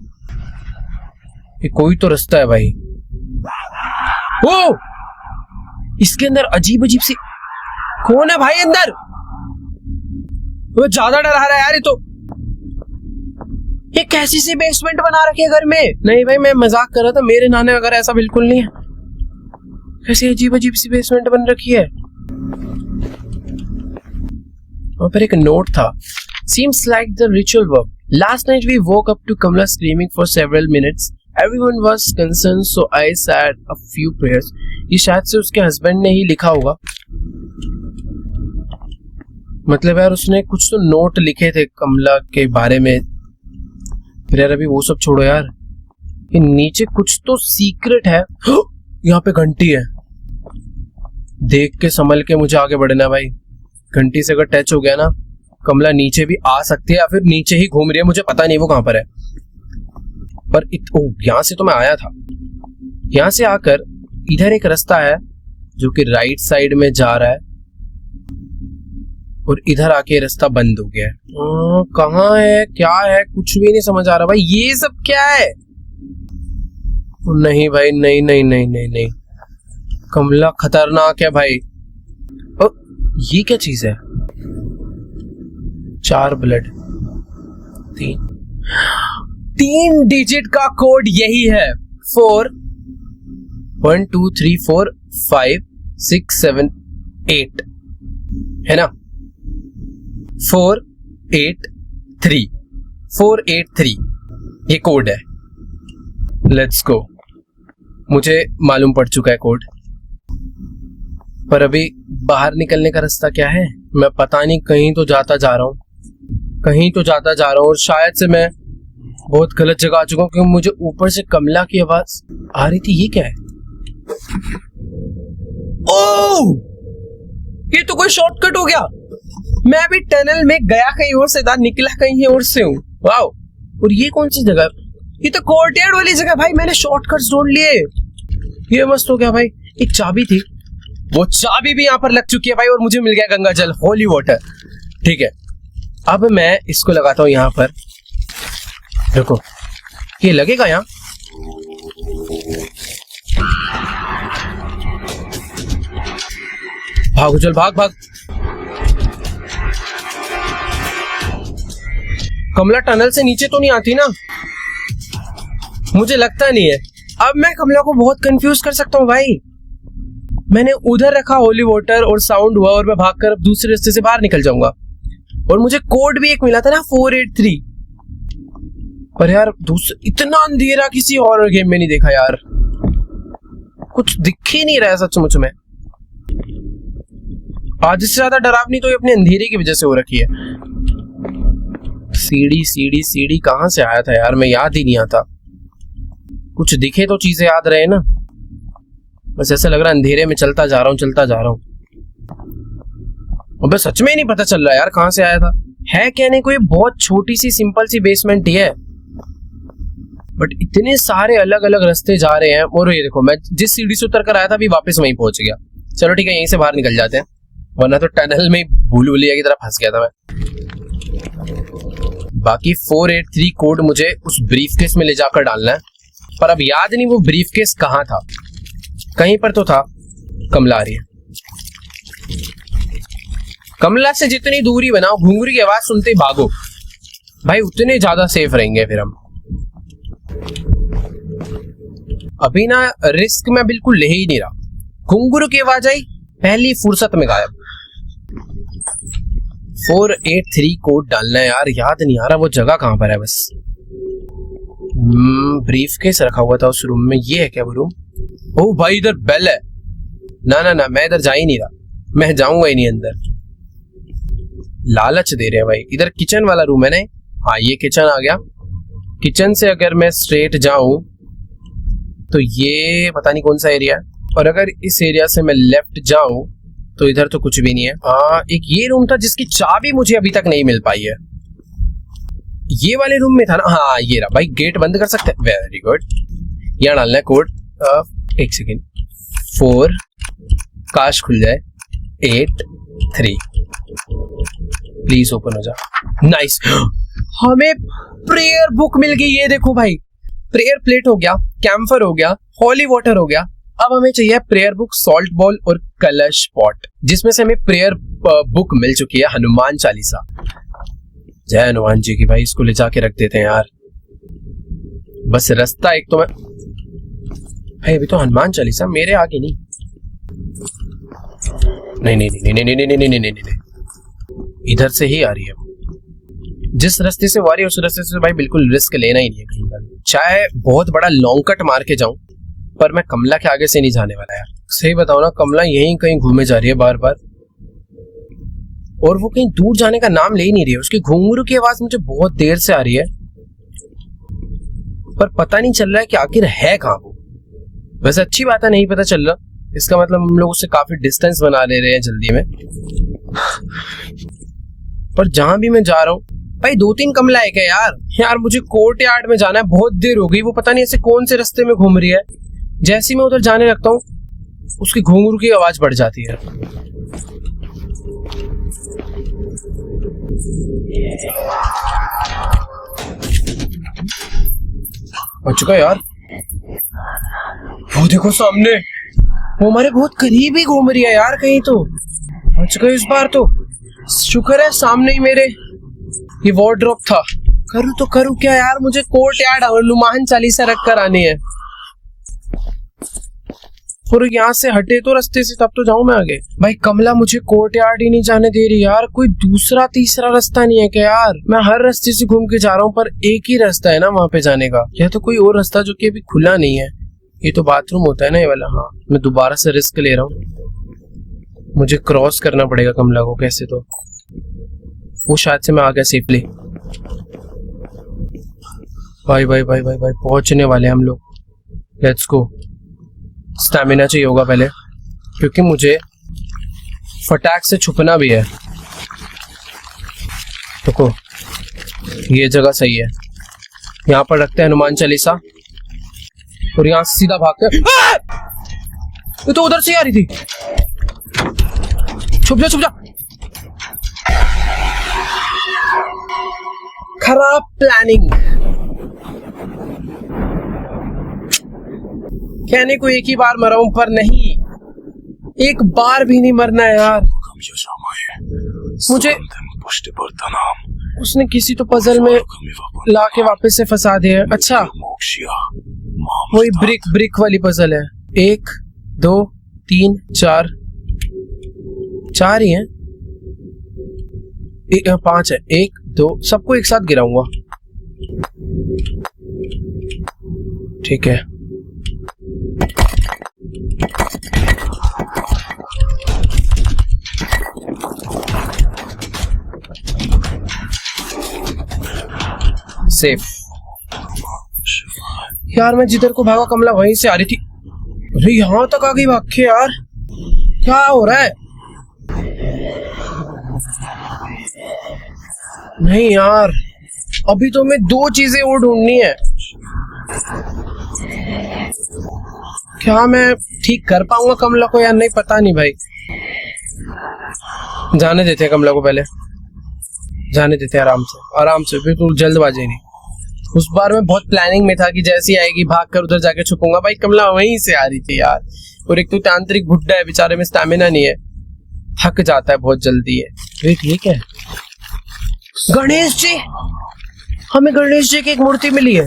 ये कोई तो रास्ता है भाई। ओ, इसके अंदर अजीब अजीब सी, कौन है भाई अंदर? वो ज्यादा डरा रहा है यार। ये कैसी सी बेसमेंट बना रखी है घर में? नहीं भाई, मैं मजाक कर रहा था, मेरे नाने वगैरह ऐसा बिल्कुल नहीं है। कैसी अजीब अजीब सी बेसमेंट बन रखी है। वहां पर एक नोट था। Seems like the ritual work. Last night we woke up to Kamla screaming for several minutes. Everyone was concerned, so I said a few prayers. ये शायद से उसके हस्बैंड ने ही लिखा होगा। मतलब यार उसने कुछ तो नोट लिखे थे कमला के बारे में। फिर यार अभी वो सब छोड़ो यार, ये नीचे कुछ तो सीक्रेट है। यहाँ पे घंटी है, देख के संभल के मुझे आगे बढ़ना है भाई। घंटी से अगर टच हो गया ना, कमला नीचे भी आ सकती है या फिर नीचे ही घूम रही है, मुझे पता नहीं वो कहां पर है। पर यहां से तो मैं आया था। यहां से आकर इधर एक रास्ता है जो कि राइट साइड में जा रहा है, और इधर आके रास्ता बंद हो गया है। कहाँ है, क्या है, कुछ भी नहीं समझ आ रहा भाई। ये सब क्या है? नहीं भाई, नहीं नहीं नहीं नहीं नहीं, कमला खतरनाक है भाई। ये क्या चीज है? 4 ब्लड, 3 डिजिट का कोड यही है। 4 1 2 3 4 5 6 7 8 है ना? 483 483 ये कोड है। Let's go. मुझे मालूम पड़ चुका है कोड, पर अभी बाहर निकलने का रास्ता क्या है? मैं पता नहीं, कहीं तो जाता जा रहा हूँ, कहीं तो जाता जा रहा हूँ, और शायद से मैं बहुत गलत जगह आ चुका हूँ, क्योंकि मुझे ऊपर से कमला की आवाज आ रही थी। ये क्या है? ओह, ये तो कोई शॉर्टकट हो गया। मैं अभी टनल में गया कहीं और से था, निकला कहीं और से हूँ। वाओ, और ये कौन सी जगह? ये तो कोर्टयार्ड वाली जगह भाई। मैंने शॉर्टकट्स ढूंढ लिए, ये मस्त हो गया भाई। एक चाबी थी, वो चाबी भी यहाँ पर लग चुकी है भाई, और मुझे मिल गया गंगा जल, होली वाटर। ठीक है, अब मैं इसको लगाता हूँ यहाँ पर। देखो ये लगेगा यहाँ। भाग उजल, भाग भाग। कमला टनल से नीचे तो नहीं आती ना? मुझे लगता नहीं है। अब मैं कमला को बहुत कंफ्यूज कर सकता हूँ भाई। मैंने उधर रखा होली वाटर, और साउंड हुआ, और मैं भागकर अब दूसरे रास्ते से बाहर निकल जाऊंगा। और मुझे कोड भी एक मिला था ना, 483। पर यार इतना अंधेरा किसी हॉरर गेम में नहीं देखा यार। कुछ दिख ही नहीं रहा है सचमुच में। आज से ज्यादा डरावनी तो ये अपने अंधेरे की वजह से हो रखी है। सीढ़ी सीढ़ी सीढ़ी कहां से आया था यार, मैं याद ही नहीं आता। कुछ दिखे तो चीजें याद रहे ना। बस ऐसा लग रहा है अंधेरे में चलता जा रहा हूँ, चलता जा रहा हूँ। अबे सच में नहीं पता चल रहा यार कहां से आया था। है कहने को ये बहुत छोटी सी सिंपल सी बेसमेंट ही है, बट इतने सारे अलग अलग रास्ते जा रहे हैं। और ये देखो, मैं जिस सीढ़ी से उतर कर आया था अभी वापस वहीं पहुंच गया। चलो ठीक है, यहीं से बाहर निकल जाते हैं, वरना तो टनल में भूल भुलैया की तरह फंस गया था मैं। बाकी 483 कोड मुझे उस ब्रीफकेस में ले जाकर डालना है, पर अब याद नहीं वो ब्रीफकेस कहाँ था। कहीं पर तो था। कमला आ रही है। कमला से जितनी दूरी बनाओ, घुंघरू की आवाज सुनते ही भागो भाई, उतने ज्यादा सेफ रहेंगे फिर हम। अभी ना रिस्क मैं बिल्कुल ले ही नहीं रहा। घुंघरू की आवाज आई, पहली फुर्सत में गायब। 483 कोड डालना है यार, याद नहीं आ रहा वो जगह कहां पर है। बस ब्रीफकेस रखा हुआ था उस रूम में। ये है क्या वो रूम? ओह भाई, इधर बेल है। ना ना ना, मैं इधर जा ही नहीं रहा, मैं जाऊंगा ही नहीं अंदर। लालच दे रहे हैं भाई। इधर किचन वाला रूम है ना। हाँ ये किचन आ गया। किचन से अगर मैं स्ट्रेट जाऊं तो ये पता नहीं कौन सा एरिया है, और अगर इस एरिया से मैं लेफ्ट जाऊं तो इधर तो कुछ भी नहीं है। हाँ एक ये रूम था जिसकी चाबी मुझे अभी तक नहीं मिल पाई है। ये वाले रूम में था ना। हाँ ये रहा भाई, गेट बंद कर सकते हैं। Very good. यहाँ डालना है कोड। एक सेकेंड, 4 काश खुल जाए, 8 3 प्लीज ओपन हो जा। नाइस, हमें प्रेयर बुक मिल गई। ये देखो भाई, प्रेयर प्लेट हो गया, कैम्फर हो गया, हॉली वाटर हो गया। अब हमें चाहिए प्रेयर बुक, सॉल्ट बॉल और कलश पॉट, जिसमें से हमें प्रेयर बुक मिल चुकी है हनुमान चालीसा। जय हनुमान जी की। भाई इसको ले जाके रख देते हैं यार। बस रास्ता एक तो मैं भाई, अभी तो हनुमान चालीसा मेरे आगे नहीं। नहीं नहीं नहीं नहीं नहीं नहीं नहीं नहीं नहीं नहीं, इधर से ही आ रही है। जिस रास्ते से आ रही है उस रास्ते से भाई बिल्कुल रिस्क लेना ही नहीं है कहीं का। चाहे बहुत बड़ा लॉन्ग कट मार के जाऊं, पर मैं कमला के आगे से नहीं जाने वाला यार। सही बताओ ना, कमला यहीं कहीं घूमे जा रही है बार बार, और वो कहीं दूर जाने का नाम ले ही नहीं रही है। उसकी घुंघरू की आवाज मुझे बहुत देर से आ रही है, पर पता नहीं चल रहा है कि आखिर है कहाँ वो। वैसे अच्छी बात है, नहीं पता चल रहा, इसका मतलब हम लोग उससे काफी डिस्टेंस बना ले रहे हैं जल्दी में। पर जहां भी मैं जा रहा हूँ भाई 2-3 कमला है क्या यार। यार मुझे कोर्ट यार्ड में जाना है, बहुत देर हो गई। वो पता नहीं ऐसे कौन से रास्ते में घूम रही है। जैसे मैं उधर जाने लगता हूँ उसकी घुंघरू की आवाज बढ़ जाती है। हो चुका यार, वो देखो सामने, वो हमारे बहुत करीब ही घूम रही है यार कहीं तो। हो चुका इस बार तो, शुक्र है सामने ही मेरे ये वार्डरोब था। करूँ तो करूँ क्या यार, मुझे कोर्ट यार्ड हनुमान चालीसा रख कर आनी है। और यहाँ से हटे तो रास्ते से, तब तो जाऊं मैं आगे। भाई कमला मुझे कोर्ट यार्ड ही नहीं जाने दे रही यार। कोई दूसरा तीसरा रास्ता नहीं है क्या यार। मैं हर रास्ते से घूम के जा रहा हूँ, पर एक ही रास्ता है ना वहां पे जाने का। यह तो कोई और रास्ता जो कि अभी खुला नहीं है। ये तो बाथरूम होता है ना ये वाला। हाँ मैं दोबारा से रिस्क ले रहा हूँ, मुझे क्रॉस करना पड़ेगा कमला को कैसे तो। वो शायद से मैं आ गया सेफली। भाई भाई भाई भाई भाई पहुंचने वाले हम लोग। Let's go. स्टैमिना चाहिए होगा पहले, क्योंकि मुझे फटाक से छुपना भी है। देखो ये जगह सही है, यहाँ पर रखते हैं हनुमान चालीसा और यहाँ से सीधा भागते हैं। ये तो उधर से आ रही थी। छुप जा छुप जा। खराब प्लानिंग। कहने को एक ही बार मरा हूं, पर नहीं, एक बार भी नहीं मरना है यार मुझे। उसने किसी तो पजल में लाके वापस से फंसा दिया। अच्छा वही ब्रिक वाली पजल है। 1 2 3 4 4 ही है, 5 है। 1 2 सबको एक साथ गिराऊंगा। ठीक है। सेफ। यार मैं जिधर को भागा कमला वहीं से आ रही थी। अरे यहां तक आ गई भाग के यार, क्या हो रहा है। नहीं यार, अभी तो मैं 2 चीजें और ढूंढनी है। क्या मैं ठीक कर पाऊंगा कमला को या नहीं, पता नहीं भाई। जाने देते हैं कमला को, पहले जाने देते हैं आराम से बिल्कुल जल्दबाजी नहीं। उस बार मैं बहुत प्लानिंग में था कि जैसी आएगी भाग कर उधर जाके छुपूंगा। भाई कमला वहीं से आ रही थी यार, और एक तो तांत्रिक बुड्ढा है बेचारे में स्टैमिना नहीं है, थक जाता है बहुत जल्दी है। वेट ये क्या है? गणेश जी, हमें गणेश जी की एक मूर्ति मिली है।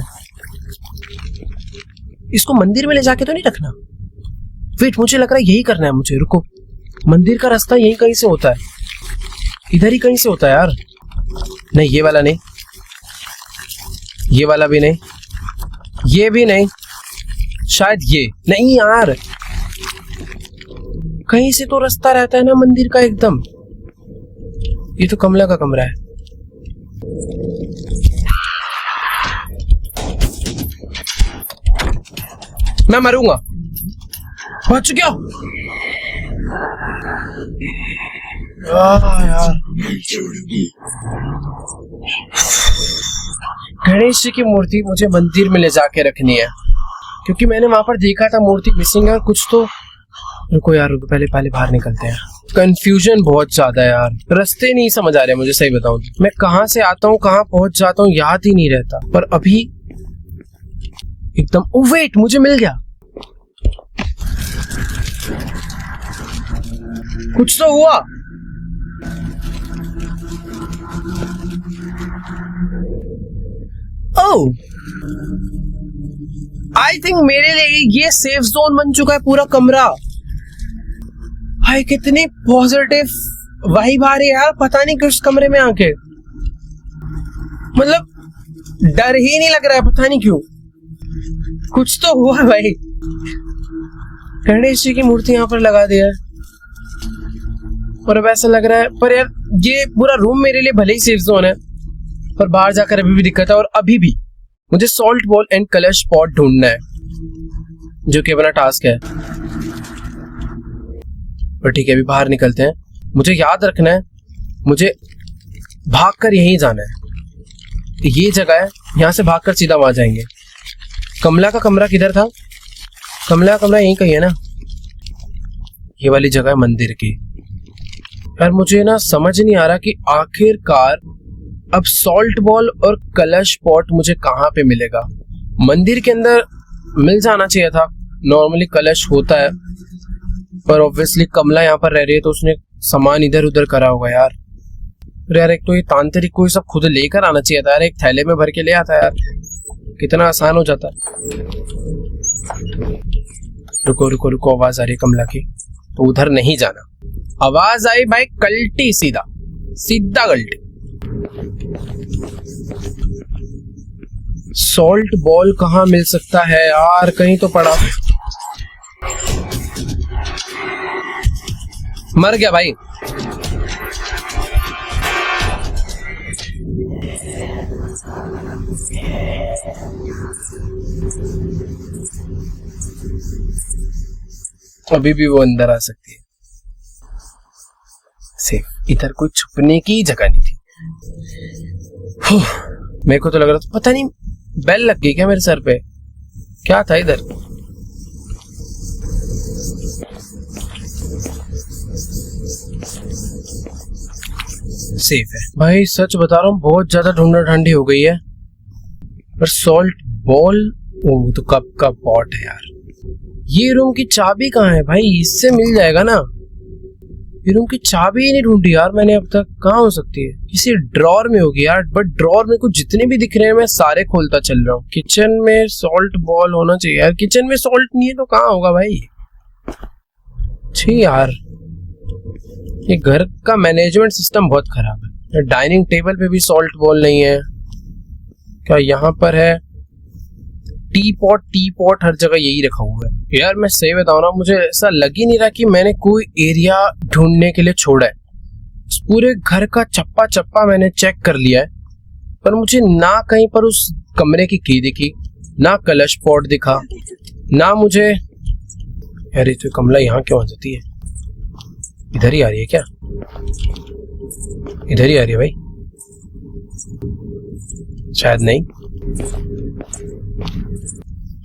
इसको मंदिर में ले जाके तो नहीं रखना? वेट मुझे लग रहा है यही करना है मुझे। रुको, मंदिर का रास्ता यही कहीं से होता है, इधर ही कहीं से होता है यार। नहीं ये वाला नहीं, ये वाला भी नहीं, ये भी नहीं, शायद ये नहीं यार। कहीं से तो रास्ता रहता है ना मंदिर का एकदम। ये तो कमला का कमरा है। मैं मरूंगा। बच गया यार। गणेश जी की मूर्ति मुझे मंदिर में ले जाके रखनी है, क्योंकि मैंने वहां पर देखा था मूर्ति मिसिंग है और कुछ तो। रुको यार, रुको, पहले बाहर निकलते हैं। कंफ्यूजन बहुत ज्यादा है यार, रास्ते नहीं समझ आ रहे मुझे। सही बताऊं, मैं कहाँ से आता हूँ, कहाँ पहुंच जाता हूँ, याद ही नहीं रहता। पर अभी एकदम, ओ वेट, मुझे मिल गया। कुछ तो हुआ। ओह, आई थिंक मेरे लिए ये सेफ जोन बन चुका है पूरा कमरा। भाई कितनी पॉजिटिव वाइब आ रही है यार, पता नहीं किस कमरे में आके, मतलब डर ही नहीं लग रहा है, पता नहीं क्यों। कुछ तो हुआ भाई। गणेश जी की मूर्ति यहाँ पर लगा दिया है और अब ऐसा लग रहा है, पर यार ये पूरा रूम मेरे लिए भले ही सेफ जोन है, पर बाहर जाकर अभी भी दिक्कत है। और अभी भी मुझे सॉल्ट बॉल एंड कलश पॉट ढूंढना है, जो कि अपना टास्क है। पर ठीक है, अभी बाहर निकलते हैं। मुझे याद रखना है, मुझे भागकर यहीं जाना है। ये जगह है, यहाँ से भागकर सीधा वहां जाएंगे। कमला का कमरा किधर था? कमला का कमरा यहीं कहीं है ना। ये वाली जगह है मंदिर की। यार मुझे ना समझ नहीं आ रहा कि आखिरकार अब सॉल्ट बॉल और कलश पॉट मुझे कहाँ पे मिलेगा। मंदिर के अंदर मिल जाना चाहिए था, नॉर्मली कलश होता है, पर ऑब्वियसली कमला यहाँ पर रह रही है तो उसने सामान इधर उधर करा होगा यार। यार एक तो ये तांत्रिक को सब खुद लेकर आना चाहिए था यार, एक थैले में भर के ले आता यार, कितना आसान हो जाता। रुको रुको रुको, आवाज आ रही है कमला की, तो उधर नहीं जाना। आवाज आई भाई, कल्टी, सीधा सीधा कल्टी। सॉल्ट बॉल कहाँ मिल सकता है यार, कहीं तो पड़ा। मर गया भाई। अभी भी वो अंदर आ सकती है। सेफ, इधर कोई छुपने की जगह नहीं थी। मेरे को तो लग रहा था, पता नहीं बेल लग गई क्या मेरे सर पे, क्या था इधर। सेफ है भाई, सच बता रहा हूँ, बहुत ज्यादा ढूंढा ढांडी हो गई है। पर सॉल्ट बॉल, वो तो कप का पॉट है यार। ये रूम की चाबी कहाँ है भाई, इससे मिल जाएगा ना। ये रूम की चाबी ही नहीं ढूंढी यार मैंने अब तक, कहाँ हो सकती है? किसी ड्रॉर में होगी यार, बट ड्रॉर में कुछ जितने भी दिख रहे हैं मैं सारे खोलता चल रहा हूँ। किचन में सॉल्ट बॉल होना चाहिए यार, किचन में सॉल्ट नहीं है तो कहाँ होगा भाई। छी यार, ये घर का मैनेजमेंट सिस्टम बहुत खराब है। डाइनिंग टेबल पे भी सॉल्ट बॉल नहीं है क्या? यहाँ पर है टी पॉट हर जगह यही रखा हुआ है। यार मैं सही बताऊं ना, मुझे ऐसा लग ही नहीं रहा कि मैंने कोई एरिया ढूंढने के लिए छोड़ा है। इस पूरे घर का चप्पा चप्पा मैंने चेक कर लिया है, पर मुझे ना कहीं पर उस कमरे की दिखी, ना कलश पॉट दिखा, ना मुझे। यार ये तो कमला यहाँ क्यों आ जाती है? इधर ही आ रही है क्या? इधर ही आ रही है भाई, शायद नहीं।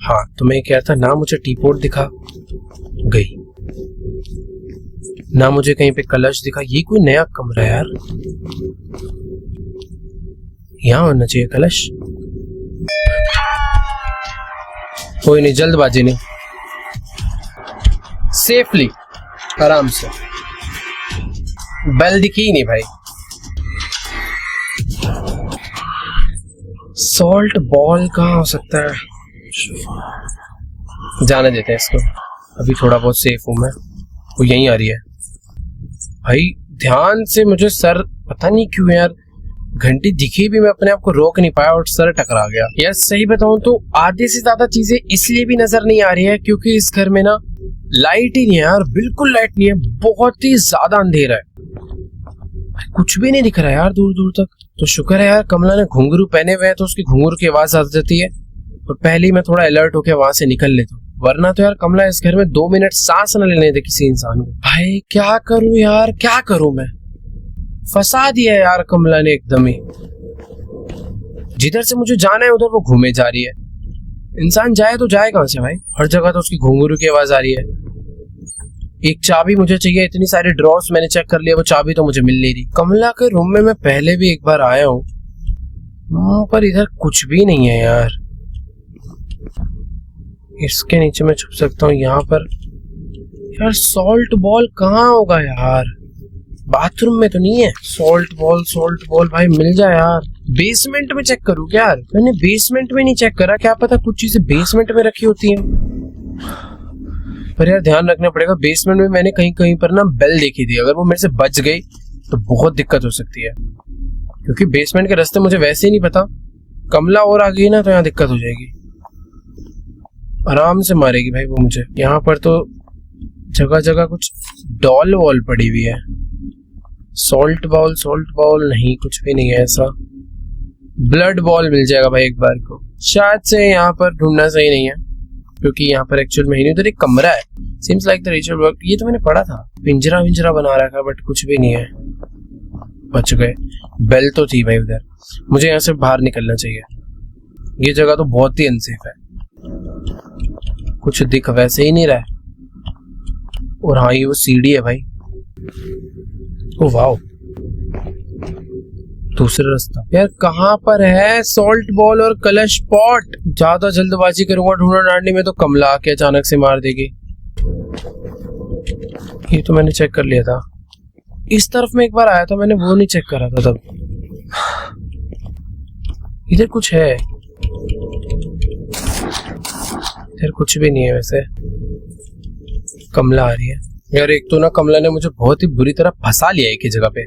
हाँ तो मैं कह रहा था, ना मुझे टी पॉट दिखा, गई, ना मुझे कहीं पे कलश दिखा। ये कोई नया कमरा है यार, यहाँ होना चाहिए कलश। कोई नहीं, जल्दबाजी नहीं, सेफली आराम से। बेल दिखी ही नहीं भाई। सॉल्ट बॉल कहाँ हो सकता है? जाने देते हैं इसको, अभी थोड़ा बहुत सेफ हूं मैं। वो यहीं आ रही है भाई, ध्यान से। मुझे सर पता नहीं क्यों यार, घंटी दिखी भी मैं अपने आप को रोक नहीं पाया और सर टकरा गया। यार सही बताऊं तो आधे से ज्यादा चीजें इसलिए भी नजर नहीं आ रही है क्योंकि इस घर में ना लाइट ही नहीं है यार, बिल्कुल लाइट नहीं है, बहुत ही ज्यादा अंधेरा है। कुछ भी नहीं दिख रहा यार दूर दूर तक। तो शुक्र है यार कमला ने घुंघरू पहने हुए हैं तो उसकी घुंघरू की आवाज आ जाती है और पहले ही मैं थोड़ा अलर्ट होकर वहां से निकल लेता हूँ, वरना तो यार कमला इस घर में 2 मिनट सांस न लेने दे किसी इंसान को। भाई क्या करूं यार, क्या करूं मैं, फंसा दिया यार कमला ने एकदम ही। जिधर से मुझे जाना है उधर वो घूमे जा रही है। इंसान जाए तो जाए कहां से भाई, हर जगह तो उसकी घुंघरू की आवाज आ रही है। एक चाबी मुझे चाहिए, इतनी सारी ड्रॉर्स मैंने चेक कर लिया, वो चाबी तो मुझे मिल नहीं रही। कमला के रूम में मैं पहले भी एक बार आया हूँ पर इधर कुछ भी नहीं है यार। इसके नीचे मैं छुप सकता हूँ, यहाँ पर यार सॉल्ट बॉल कहाँ होगा यार, बाथरूम में तो नहीं है। सॉल्ट बॉल भाई मिल जाए यार। बेसमेंट में चेक करूँ क्या यार, मैंने बेसमेंट में नहीं चेक करा, क्या पता कुछ चीजें बेसमेंट में रखी होती हैं। पर यार ध्यान रखना पड़ेगा, बेसमेंट में मैंने कहीं कहीं पर ना बेल देखी थी, अगर वो मेरे से बच गई तो बहुत दिक्कत हो सकती है, क्योंकि बेसमेंट के रास्ते मुझे वैसे ही नहीं पता। कमला और आ गई ना तो यहाँ दिक्कत हो जाएगी, आराम से मारेगी भाई वो मुझे। यहाँ पर तो जगह जगह कुछ डॉल वॉल पड़ी हुई है। सॉल्ट बॉल नहीं, कुछ भी नहीं है ऐसा। ब्लड बॉल मिल जाएगा भाई एक बार को। शायद से यहाँ पर ढूंढना सही नहीं है, क्योंकि यहाँ पर एक्चुअल में ही नहीं, उधर एक कमरा है। Seems like the ritual work. ये तो मैंने पढ़ा था, पिंजरा बना रखा, बट कुछ भी नहीं है। बच गए। बेल तो थी भाई उधर, मुझे यहाँ से बाहर निकलना चाहिए। ये जगह तो बहुत ही अनसेफ है, कुछ दिख वैसे ही नहीं रहा है। और हाँ ये वो सीढ़ी है भाई। ओ वाओ, दूसरा रास्ता। यार कहाँ पर है सॉल्ट बॉल और कलश पॉट? ज्यादा जल्दबाजी करूंगा ढूंढने डांडने में तो कमला आके अचानक से मार देगी। ये तो मैंने चेक कर लिया था, इस तरफ में एक बार आया था मैंने, वो नहीं चेक करा था तब। इधर कुछ है, इधर कुछ भी नहीं है वैसे। कमला आ रही है यार। एक तो ना कमला ने मुझे बहुत ही बुरी तरह फंसा लिया एक ही जगह पे,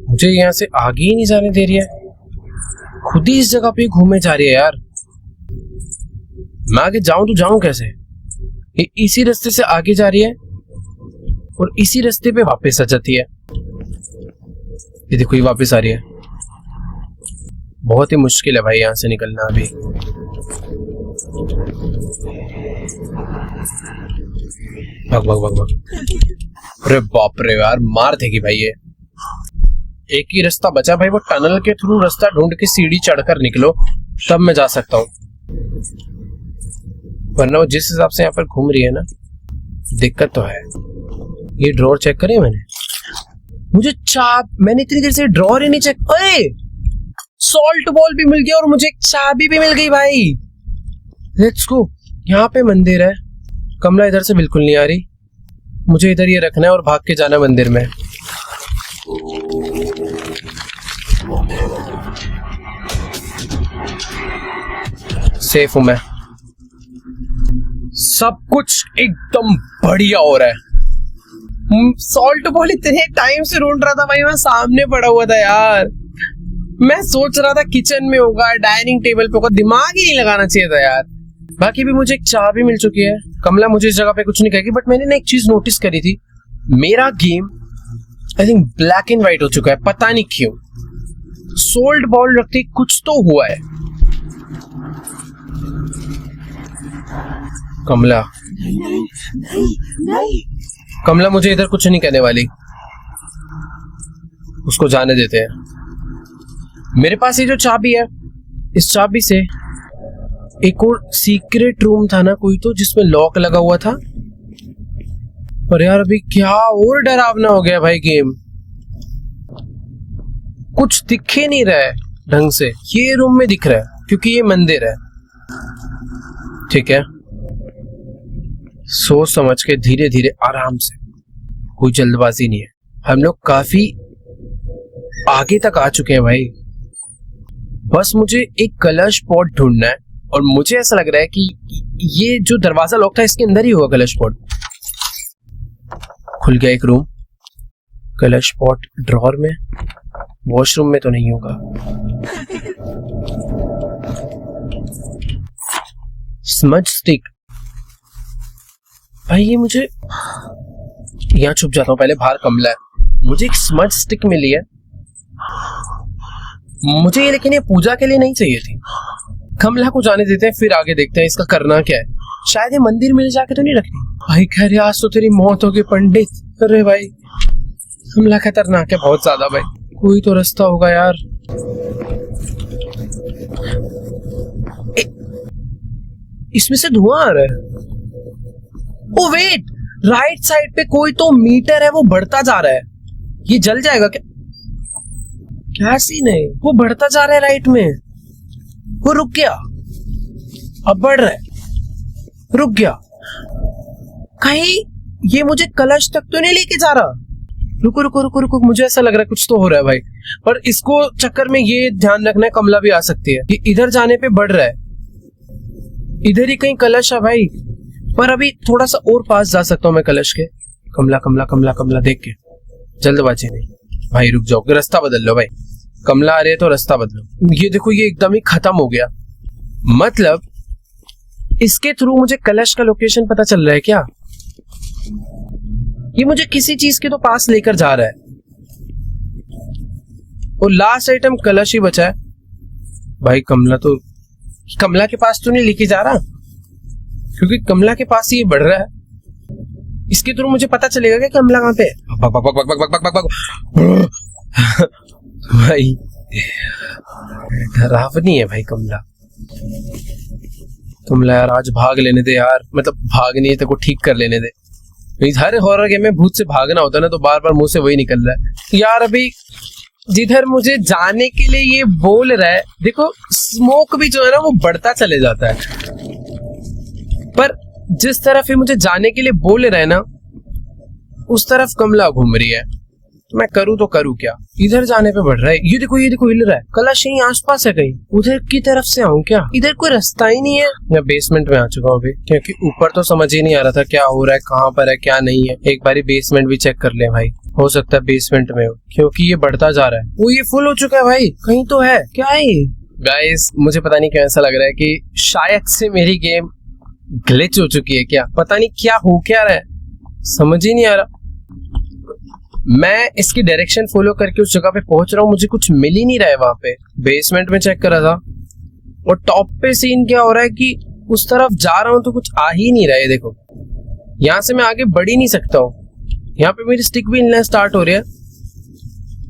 मुझे यहाँ से आगे ही नहीं जाने दे रही है, खुद ही इस जगह पे घूमे जा रही है यार। मैं आगे जाऊं तो जाऊं कैसे? ये इसी रास्ते से आगे जा रही है और इसी रास्ते पे वापस आ जाती है। ये देखो ये वापस आ रही है। बहुत ही मुश्किल है भाई यहाँ से निकलना अभी। भाग। अरे बाप रे यार, मार देगी भाई ये। एक ही रास्ता बचा भाई, वो टनल के थ्रू रास्ता ढूंढ के सीढ़ी चढ़कर निकलो, तब मैं जा सकता हूँ, वरना वो जिस हिसाब से यहाँ पर घूम रही है ना, दिक्कत तो है। ये ड्रॉर चेक करें मुझे मैंने इतनी देर से ड्रॉर ही नहीं चेक। अरे सॉल्ट बॉल भी मिल गया और मुझे एक चाबी भी मिल गई भाई। Let's go. यहाँ पे मंदिर है, कमला इधर से बिल्कुल नहीं आ रही, मुझे इधर ये रखना है और भाग के जाना मंदिर में। सेफ हूं मैं, सब कुछ एकदम बढ़िया हो रहा है। सॉल्ट बॉल इतने टाइम से ढूंढ रहा था भाई, मैं सामने पड़ा हुआ था यार। मैं सोच रहा था किचन में होगा, डाइनिंग टेबल पे होगा, दिमाग ही नहीं लगाना चाहिए था यार। बाकी भी मुझे एक चाबी मिल चुकी है। कमला मुझे इस जगह पे कुछ नहीं कहेगी, बट मैंने ना एक चीज नोटिस करी थी, मेरा game I think black and white हो चुका है, पता नहीं क्यों। सोल्ट बॉल रखते कुछ तो हुआ है। कमला कमला मुझे इधर कुछ नहीं कहने वाली, उसको जाने देते हैं। मेरे पास ये जो चाबी है, इस चाबी से एक और सीक्रेट रूम था ना कोई तो, जिसमें लॉक लगा हुआ था। पर यार अभी क्या और डरावना हो गया भाई गेम, कुछ दिख ही नहीं रहा है ढंग से। ये रूम में दिख रहा है क्योंकि ये मंदिर है, ठीक है। सोच समझ के धीरे धीरे आराम से, कोई जल्दबाजी नहीं है। हम लोग काफी आगे तक आ चुके हैं भाई, बस मुझे एक कलश पॉट ढूंढना है। और मुझे ऐसा लग रहा है कि ये जो दरवाजा लॉक था इसके अंदर ही होगा कलश पॉट। खुल गया एक रूम, कलश पॉट ड्रॉर में, वॉशरूम में तो नहीं होगा। स्मज स्टिक भाई, ये मुझे यहाँ छुप जाता हूँ पहले, बाहर कमला है, मुझे एक स्मज स्टिक मिली है मुझे ये, लेकिन ये पूजा के लिए नहीं चाहिए थी। कमला को जाने देते हैं, फिर आगे देखते हैं इसका करना क्या है। शायद ये मंदिर में जाके तो नहीं रखनी। भाई खैर आज तो तेरी मौत होगी पंडित। अरे भाई कमला खतरनाक है बहुत ज्यादा भाई, कोई तो रास्ता होगा यार। इसमें से धुआं आ रहा है। ओ वेट, राइट साइड पे कोई तो मीटर है वो बढ़ता जा रहा है। ये जल जाएगा क्या? क्या सीन है? वो बढ़ता जा रहा है राइट में, वो रुक गया, अब बढ़ रहा है, रुक गया। कहीं ये मुझे कलश तक तो नहीं लेके जा रहा? रुको रुको रुको रुको, मुझे ऐसा लग रहा है कुछ तो हो रहा है भाई। पर इसको चक्कर में ये ध्यान रखना है कमला भी आ सकती है। ये इधर जाने पे बढ़ रहा है, इधर ही कहीं कलश है भाई। पर अभी थोड़ा सा और पास जा सकता हूँ मैं कलश के। कमला कमला कमला कमला देख के, जल्दबाजी नहीं भाई, रुक जाओ, रास्ता बदल लो भाई। कमला आ रही है तो रास्ता बदलो। ये देखो ये एकदम ही खत्म हो गया, मतलब इसके थ्रू मुझे कलश का लोकेशन पता चल रहा है क्या? ये मुझे किसी चीज के तो पास लेकर जा रहा है। और लास्ट आइटम कलश ही बचा है भाई। कमला के पास तो नहीं लेके जा रहा, क्योंकि कमला के पास ही ये बढ़ रहा है। इसके थ्रू मुझे पता चलेगा कि कमला कहां पे है। भाई डरावनी है भाई कमला। कमला यार आज भाग लेने दे यार, मतलब भागनी है तो को ठीक कर लेने दे। हर हॉरर गेम में भूत से भागना होता है ना, तो बार बार मुंह से वही निकल रहा है यार। अभी जिधर मुझे जाने के लिए ये बोल रहा है, देखो स्मोक भी जो है ना वो बढ़ता चले जाता है। पर जिस तरफ ये मुझे जाने के लिए बोल रहा है ना, उस तरफ कमला घूम रही है। मैं करूँ तो करूँ क्या? इधर जाने पे बढ़ रहा है। ये देखो हिल रहा है। कलश यहीं आसपास है कहीं, उधर की तरफ से आऊं क्या? इधर कोई रास्ता ही नहीं है। मैं बेसमेंट में आ चुका हूँ अभी, क्योंकि ऊपर तो समझ ही नहीं आ रहा था क्या हो रहा है, कहाँ पर है क्या नहीं है। एक बारी बेसमेंट भी चेक कर ले भाई, हो सकता है बेसमेंट में हो, क्योंकि ये बढ़ता जा रहा है। वो ये फुल हो चुका है भाई, कहीं तो है क्या है ये? गाइस मुझे पता नहीं क्यों ऐसा लग रहा है कि शायद से मेरी गेम ग्लिच हो चुकी है क्या? पता नहीं क्या हो क्या रहा है, समझ ही नहीं आ रहा। मैं इसकी डायरेक्शन फॉलो करके उस जगह पे पहुंच रहा हूँ, मुझे कुछ मिल ही नहीं रहा है वहां पे। बेसमेंट में चेक करा था, और टॉप पे सीन क्या हो रहा है कि उस तरफ जा रहा हूँ तो कुछ आ ही नहीं रहा है। देखो यहाँ से मैं आगे बढ़ ही नहीं सकता हूँ। यहाँ पे मेरी स्टिक भी हिलना स्टार्ट हो रही है,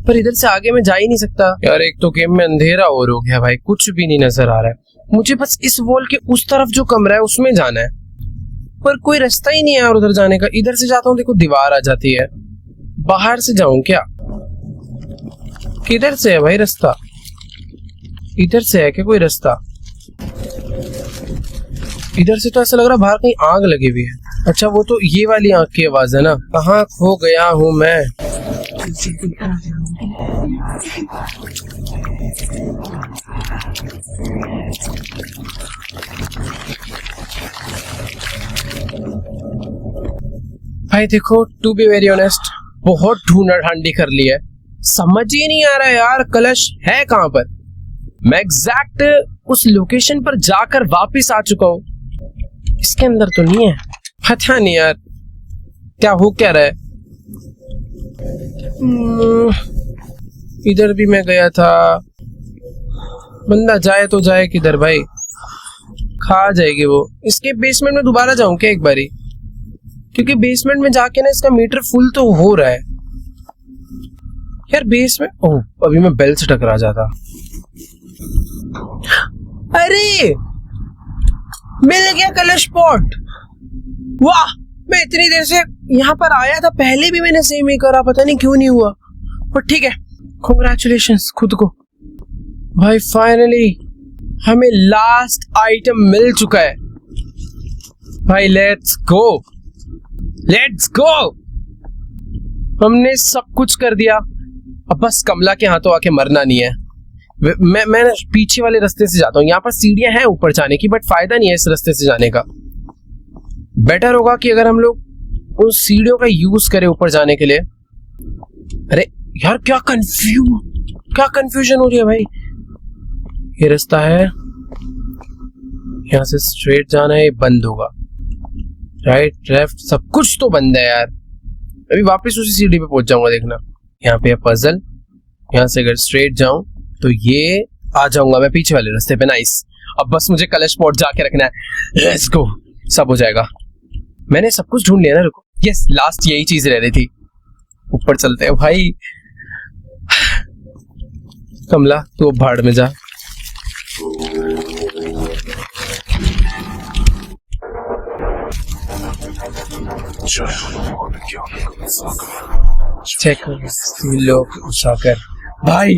पर इधर से आगे मैं जा ही नहीं सकता यार। एक तो गेम में अंधेरा और हो गया भाई, कुछ भी नहीं नजर आ रहा है मुझे। बस इस वॉल के उस तरफ जो कमरा है उसमें जाना है, पर कोई रास्ता ही नहीं है और उधर जाने का। इधर से जाता हूँ, देखो दीवार आ जाती है। बाहर से जाऊं क्या? किधर से है भाई रास्ता? इधर से है क्या कोई रास्ता? इधर से तो ऐसा लग रहा है बाहर कहीं आग लगी हुई है। अच्छा वो तो ये वाली आग की आवाज है ना। कहाँ खो गया हूं मैं? भाई देखो, टू बी वेरी ऑनेस्ट, बहुत ढूंढा ढांडी कर लिया है, समझ ही नहीं आ रहा है यार कलश है कहां पर। मैं एग्जैक्ट उस लोकेशन पर जाकर वापस आ चुका हूं, इसके अंदर तो नहीं है। पता नहीं यार क्या हो क्या रहा है। इधर भी मैं गया था। बंदा जाए तो जाए किधर भाई, खा जाएगी वो। इसके बेसमेंट में दोबारा जाऊं क्या एक बारी? क्योंकि बेसमेंट में जाके ना इसका मीटर फुल तो हो रहा है यार। बेसमेंट, ओह अभी मैं बेल से टकरा जाता। अरे मिल गया कलश पॉट, वाह। मैं इतनी देर से यहाँ पर आया था, पहले भी मैंने सेम ही करा, पता नहीं क्यों नहीं हुआ। पर ठीक है, कांग्रेचुलेशंस खुद को भाई। फाइनली हमें लास्ट आइटम मिल चुका है भाई। Let's go, let's go. हमने सब कुछ कर दिया, अब बस कमला के हाथों आके मरना नहीं है। मैं पीछे वाले रास्ते से जाता हूँ। यहाँ पर सीढ़ियां हैं ऊपर जाने की, बट फायदा नहीं है इस रास्ते से जाने का। बेटर होगा कि अगर हम लोग उन सीढ़ियों का यूज करें ऊपर जाने के लिए। अरे यार क्या कंफ्यूजन हो रही है भाई। ये रास्ता है, यहाँ से स्ट्रेट जाना है, बंद होगा। राइट लेफ्ट सब कुछ तो बंद है यार। अभी वापस उसी सीढ़ी पे पहुंच जाऊंगा, देखना। यहाँ पे है पजल, यहाँ से अगर स्ट्रेट जाऊं तो ये आ जाऊंगा मैं पीछे वाले रास्ते पे। नाइस, अब बस मुझे कलश पॉट जाके रखना है। लेट्स गो, सब हो जाएगा। मैंने सब कुछ ढूंढ लिया ना, रुको। यस, लास्ट यही चीज रह रही थी। ऊपर चलते हैं भाई। कमला तू अब भाड़ में जा। चेक लोग उठाकर भाई,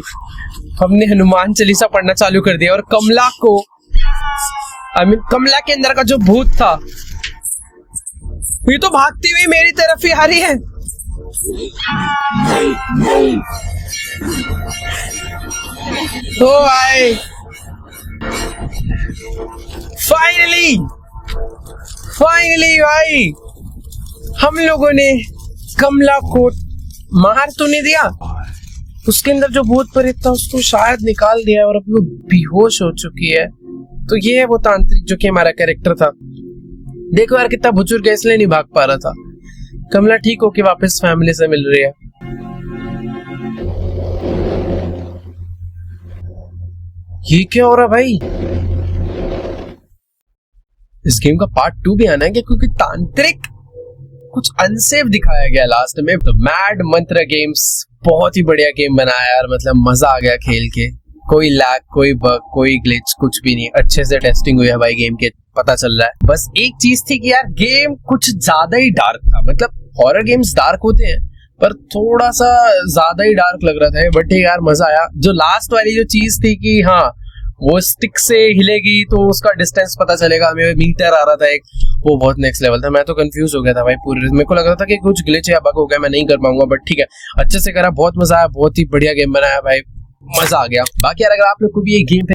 हमने हनुमान चालीसा पढ़ना चालू कर दिया और कमला को कमला के अंदर का जो भूत था ये तो भागती हुई मेरी तरफ ही आ रही है। तो भाई फाइनली भाई हम लोगों ने कमला को मार तो नहीं दिया, उसके अंदर जो भूत प्रेत था उसको शायद निकाल दिया और अभी वो बेहोश हो चुकी है। तो ये है वो तांत्रिक जो कि हमारा कैरेक्टर था। देखो यार कितना बुजुर्ग है, इसलिए नहीं भाग पा रहा था। कमला ठीक होके वापस फैमिली से मिल रही है। ये क्या हो रहा भाई? इस गेम का पार्ट 2 भी आना है क्या? क्योंकि तांत्रिक कुछ अनसेफ दिखाया गया लास्ट में। तो मैड मंत्र गेम्स बहुत ही बढ़िया गेम बनाया यार, मतलब मजा आ गया खेल के। कोई लैग, कोई बग, कोई ग्लिच, कुछ भी नहीं। अच्छे से टेस्टिंग हुई है भाई गेम के, पता चल रहा है। बस एक चीज थी कि यार गेम कुछ ज्यादा ही डार्क था। मतलब हॉरर गेम्स डार्क होते हैं पर थोड़ा सा ज्यादा ही डार्क लग रहा था। बट ठीक यार, मजा आया। जो लास्ट वाली जो चीज थी कि हाँ वो स्टिक से हिलेगी तो उसका डिस्टेंस पता चलेगा, हमें मीटर आ रहा था एक, वो बहुत नेक्स्ट लेवल था। मैं तो कंफ्यूज हो गया था भाई पूरे। मेरे को लग रहा था कि कुछ ग्लिच या बग हो गया, मैं नहीं कर पाऊंगा। बट ठीक है, अच्छे से करा, बहुत मजा आया, बहुत ही बढ़िया गेम बनाया भाई, मजा आ गया। बाकी यार अगर आप लोग को भी ये गेम